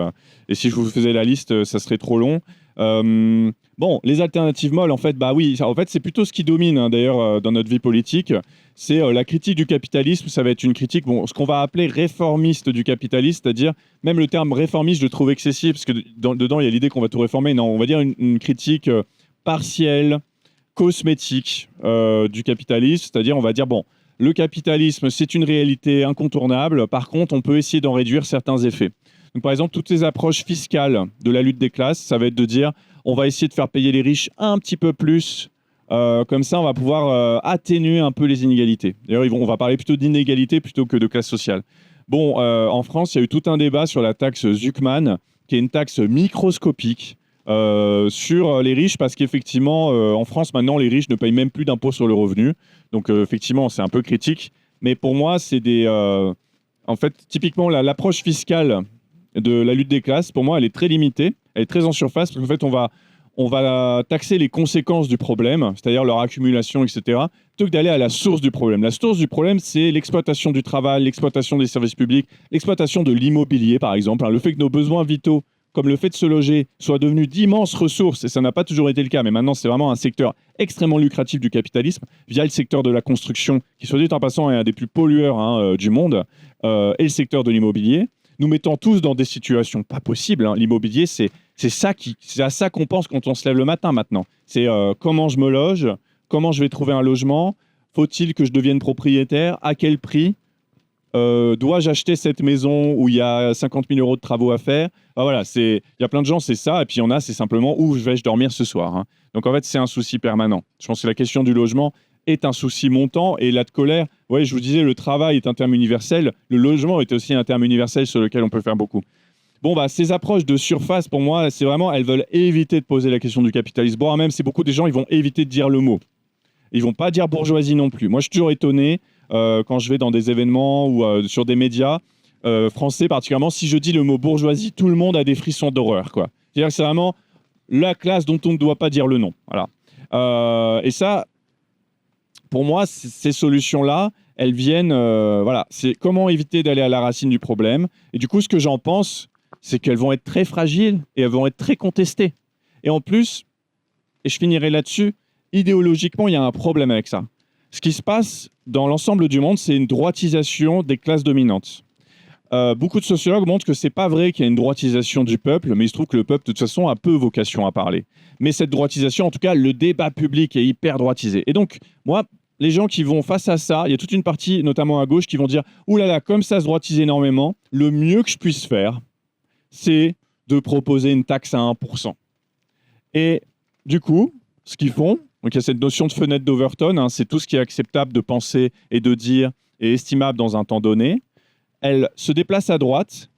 Et si je vous faisais la liste, ça serait trop long. Bon, les alternatives molles, en fait, bah oui, en fait, c'est plutôt ce qui domine, hein, d'ailleurs, dans notre vie politique. C'est la critique du capitalisme, ça va être une critique, bon, ce qu'on va appeler réformiste du capitalisme, c'est-à-dire, même le terme réformiste, je le trouve excessif, parce que dedans, il y a l'idée qu'on va tout réformer. Non, on va dire une critique partielle, cosmétique du capitalisme, c'est-à-dire, on va dire, bon, le capitalisme, c'est une réalité incontournable, par contre, on peut essayer d'en réduire certains effets. Donc, par exemple, toutes ces approches fiscales de la lutte des classes, ça va être de dire, on va essayer de faire payer les riches un petit peu plus. Comme ça, on va pouvoir atténuer un peu les inégalités. D'ailleurs, on va parler plutôt d'inégalité plutôt que de classe sociale. Bon, en France, il y a eu tout un débat sur la taxe Zuckman, qui est une taxe microscopique sur les riches, parce qu'effectivement, en France, maintenant, les riches ne payent même plus d'impôt sur le revenu. Donc, effectivement, c'est un peu critique. Mais pour moi, c'est des... en fait, typiquement, l'approche fiscale de la lutte des classes, pour moi, elle est très limitée, elle est très en surface, parce qu'en fait, on va taxer les conséquences du problème, c'est-à-dire leur accumulation, etc., plutôt que d'aller à la source du problème. La source du problème, c'est l'exploitation du travail, l'exploitation des services publics, l'exploitation de l'immobilier, par exemple. Le fait que nos besoins vitaux, comme le fait de se loger, soient devenus d'immenses ressources, et ça n'a pas toujours été le cas, mais maintenant, c'est vraiment un secteur extrêmement lucratif du capitalisme, via le secteur de la construction, qui, soit dit en passant, est un des plus pollueurs du monde, et le secteur de l'immobilier, nous mettant tous dans des situations pas possibles. L'immobilier, c'est à ça qu'on pense quand on se lève le matin maintenant. C'est comment je me loge, comment je vais trouver un logement, faut-il que je devienne propriétaire, à quel prix, dois-je acheter cette maison où il y a 50 000 € de travaux à faire. Voilà, il y a plein de gens, c'est ça, et puis il y en a, c'est simplement où vais-je dormir ce soir. Donc en fait, c'est un souci permanent. Je pense que la question du logement est un souci montant, et là de colère, ouais, je vous disais, le travail est un terme universel, le logement est aussi un terme universel sur lequel on peut faire beaucoup. Bon, bah, ces approches de surface, pour moi, c'est vraiment, elles veulent éviter de poser la question du capitalisme. Bon, même, c'est beaucoup des gens, ils vont éviter de dire le mot. Ils vont pas dire bourgeoisie non plus. Moi, je suis toujours étonné quand je vais dans des événements ou sur des médias français particulièrement, si je dis le mot bourgeoisie, tout le monde a des frissons d'horreur, quoi. C'est-à-dire que c'est vraiment la classe dont on ne doit pas dire le nom. Voilà. Et ça, pour moi, ces solutions-là, elles viennent... voilà, c'est comment éviter d'aller à la racine du problème. Et du coup, ce que j'en pense, c'est qu'elles vont être très fragiles et elles vont être très contestées. Et en plus, et je finirai là-dessus, idéologiquement, il y a un problème avec ça. Ce qui se passe dans l'ensemble du monde, c'est une droitisation des classes dominantes. Beaucoup de sociologues montrent que ce n'est pas vrai qu'il y a une droitisation du peuple, mais il se trouve que le peuple, de toute façon, a peu vocation à parler. Mais cette droitisation, en tout cas, le débat public est hyper droitisé. Et donc, moi, les gens qui vont face à ça, il y a toute une partie, notamment à gauche, qui vont dire « Ouh là là, comme ça se droitise énormément, le mieux que je puisse faire, c'est de proposer une taxe à 1%. » Et du coup, ce qu'ils font, donc il y a cette notion de fenêtre d'Overton, c'est tout ce qui est acceptable de penser et de dire et estimable dans un temps donné. Elle se déplace à droite,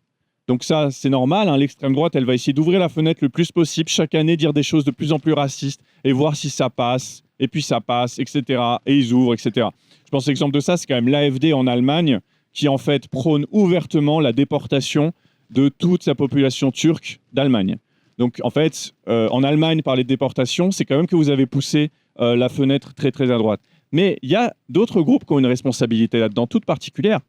donc ça c'est normal, l'extrême droite elle va essayer d'ouvrir la fenêtre le plus possible, chaque année dire des choses de plus en plus racistes et voir si ça passe, et puis ça passe, etc. Et ils ouvrent, etc. Je pense que l'exemple de ça c'est quand même l'AfD en Allemagne qui en fait prône ouvertement la déportation de toute sa population turque d'Allemagne. Donc en fait, en Allemagne par les déportations, c'est quand même que vous avez poussé la fenêtre très très à droite. Mais il y a d'autres groupes qui ont une responsabilité là-dedans, toute particulière.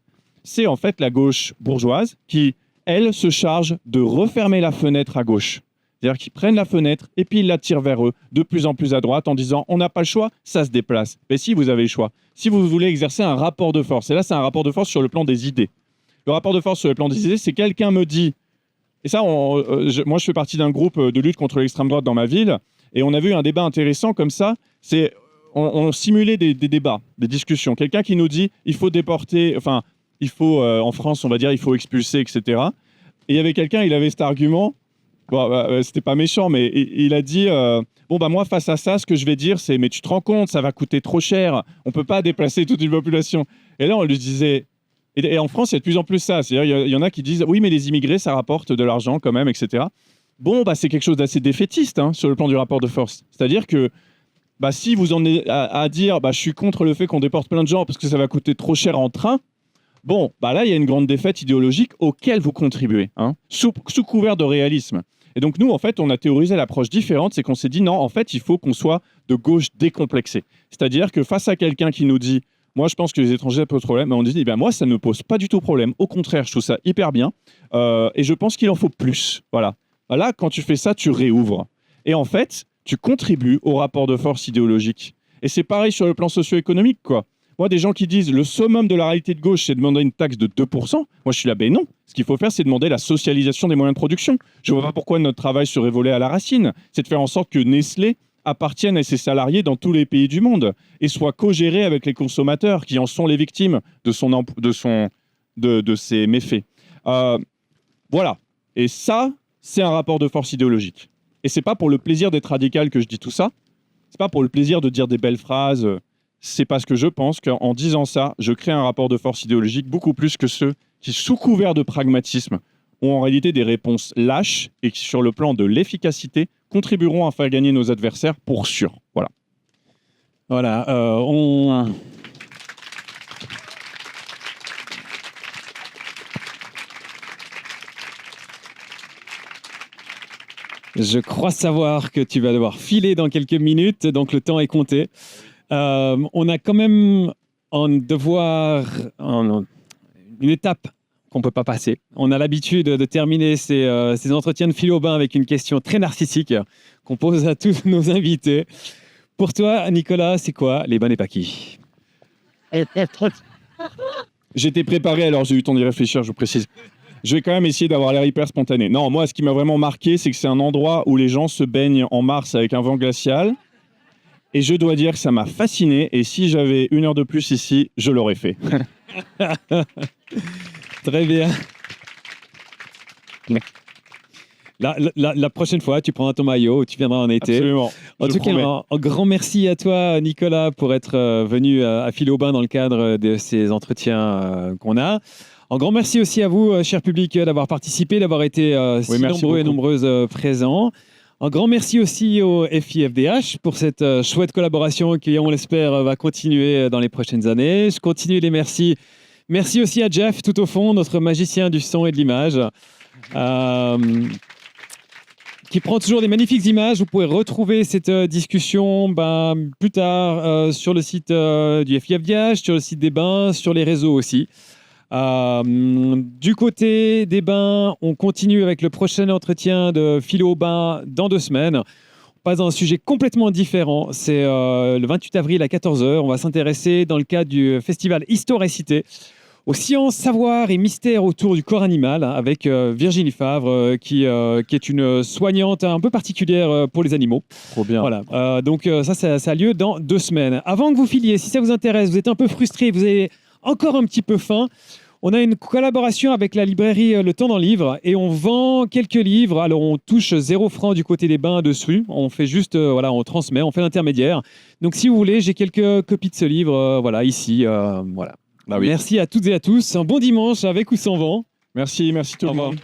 C'est en fait la gauche bourgeoise qui, elle, se charge de refermer la fenêtre à gauche. C'est-à-dire qu'ils prennent la fenêtre et puis ils la tirent vers eux, de plus en plus à droite, en disant « on n'a pas le choix, ça se déplace ». Mais si, vous avez le choix. Si vous voulez exercer un rapport de force, et là c'est un rapport de force sur le plan des idées. Le rapport de force sur le plan des idées, c'est quelqu'un me dit, et ça, moi je fais partie d'un groupe de lutte contre l'extrême droite dans ma ville, et on avait eu un débat intéressant comme ça, on simulait des débats, des discussions. Quelqu'un qui nous dit « il faut déporter », enfin, il faut, en France, on va dire, il faut expulser, etc. Et il y avait quelqu'un, il avait cet argument, bon, c'était pas méchant, mais il a dit, bon, bah moi, face à ça, ce que je vais dire, c'est, mais tu te rends compte, ça va coûter trop cher, on peut pas déplacer toute une population. Et là, on lui disait, et en France, il y a de plus en plus ça, c'est-à-dire, il y en a qui disent, oui, mais les immigrés, ça rapporte de l'argent quand même, etc. Bon, bah c'est quelque chose d'assez défaitiste sur le plan du rapport de force. C'est-à-dire que, bah, si vous en êtes à dire, bah, je suis contre le fait qu'on déporte plein de gens parce que ça va coûter trop cher en train, bon, bah là, il y a une grande défaite idéologique auquel vous contribuez, sous couvert de réalisme. Et donc, nous, en fait, on a théorisé l'approche différente, c'est qu'on s'est dit, non, en fait, il faut qu'on soit de gauche décomplexée. C'est-à-dire que face à quelqu'un qui nous dit, moi, je pense que les étrangers posent problème, on dit, moi, ça ne me pose pas du tout problème. Au contraire, je trouve ça hyper bien. Et je pense qu'il en faut plus. Voilà. Là, quand tu fais ça, tu réouvres. Et en fait, tu contribues au rapport de force idéologique. Et c'est pareil sur le plan socio-économique, quoi. Moi, des gens qui disent le summum de la réalité de gauche, c'est demander une taxe de 2%. Moi, je suis là, ben non. Ce qu'il faut faire, c'est demander la socialisation des moyens de production. Je ne vois pas pourquoi notre travail serait volé à la racine. C'est de faire en sorte que Nestlé appartienne à ses salariés dans tous les pays du monde et soit co-géré avec les consommateurs qui en sont les victimes de ses méfaits. Voilà. Et ça, c'est un rapport de force idéologique. Et c'est pas pour le plaisir d'être radical que je dis tout ça. C'est pas pour le plaisir de dire des belles phrases. C'est parce que je pense qu'en disant ça, je crée un rapport de force idéologique beaucoup plus que ceux qui, sous couvert de pragmatisme, ont en réalité des réponses lâches et qui, sur le plan de l'efficacité, contribueront à faire gagner nos adversaires pour sûr. Voilà. Voilà, Je crois savoir que tu vas devoir filer dans quelques minutes, donc le temps est compté. On a quand même une étape qu'on ne peut pas passer. On a l'habitude de terminer ces entretiens de philo au bain avec une question très narcissique qu'on pose à tous nos invités. Pour toi, Nicolas, c'est quoi les bains des paquis? J'étais préparé, alors j'ai eu le temps d'y réfléchir, je vous précise. Je vais quand même essayer d'avoir l'air hyper spontané. Non, moi, ce qui m'a vraiment marqué, c'est que c'est un endroit où les gens se baignent en mars avec un vent glacial. Et je dois dire que ça m'a fasciné. Et si j'avais 1 heure de plus ici, je l'aurais fait. Très bien. La prochaine fois, tu prendras ton maillot, tu viendras en été. Absolument. En tout cas, un grand merci à toi, Nicolas, pour être venu à Philo au bain dans le cadre de ces entretiens qu'on a. Un grand merci aussi à vous, cher public, d'avoir participé, d'avoir été si nombreux et nombreuses présents. Un grand merci aussi au FIFDH pour cette chouette collaboration qui, on l'espère, va continuer dans les prochaines années. Je continue les merci. Merci aussi à Jeff, tout au fond, notre magicien du son et de l'image, qui prend toujours des magnifiques images. Vous pouvez retrouver cette discussion plus tard sur le site du FIFDH, sur le site des bains, sur les réseaux aussi. Du côté des bains, on continue avec le prochain entretien de Philo au bain dans 2 semaines. On passe dans un sujet complètement différent. C'est le 28 avril à 14h. On va s'intéresser, dans le cadre du festival Histoire-Cité, aux sciences, savoirs et mystères autour du corps animal, avec Virginie Favre, qui est une soignante un peu particulière pour les animaux. Trop bien. Voilà. Donc ça a lieu dans 2 semaines. Avant que vous filiez, si ça vous intéresse, vous êtes un peu frustré, vous avez encore un petit peu faim, on a une collaboration avec la librairie Le Temps d'un Livre et on vend quelques livres. Alors, on touche 0 francs du côté des bains dessus. On fait juste, on transmet, on fait l'intermédiaire. Donc, si vous voulez, j'ai quelques copies de ce livre, ici. Voilà. Ah oui. Merci à toutes et à tous. Un bon dimanche avec ou sans vent. Merci tout le monde.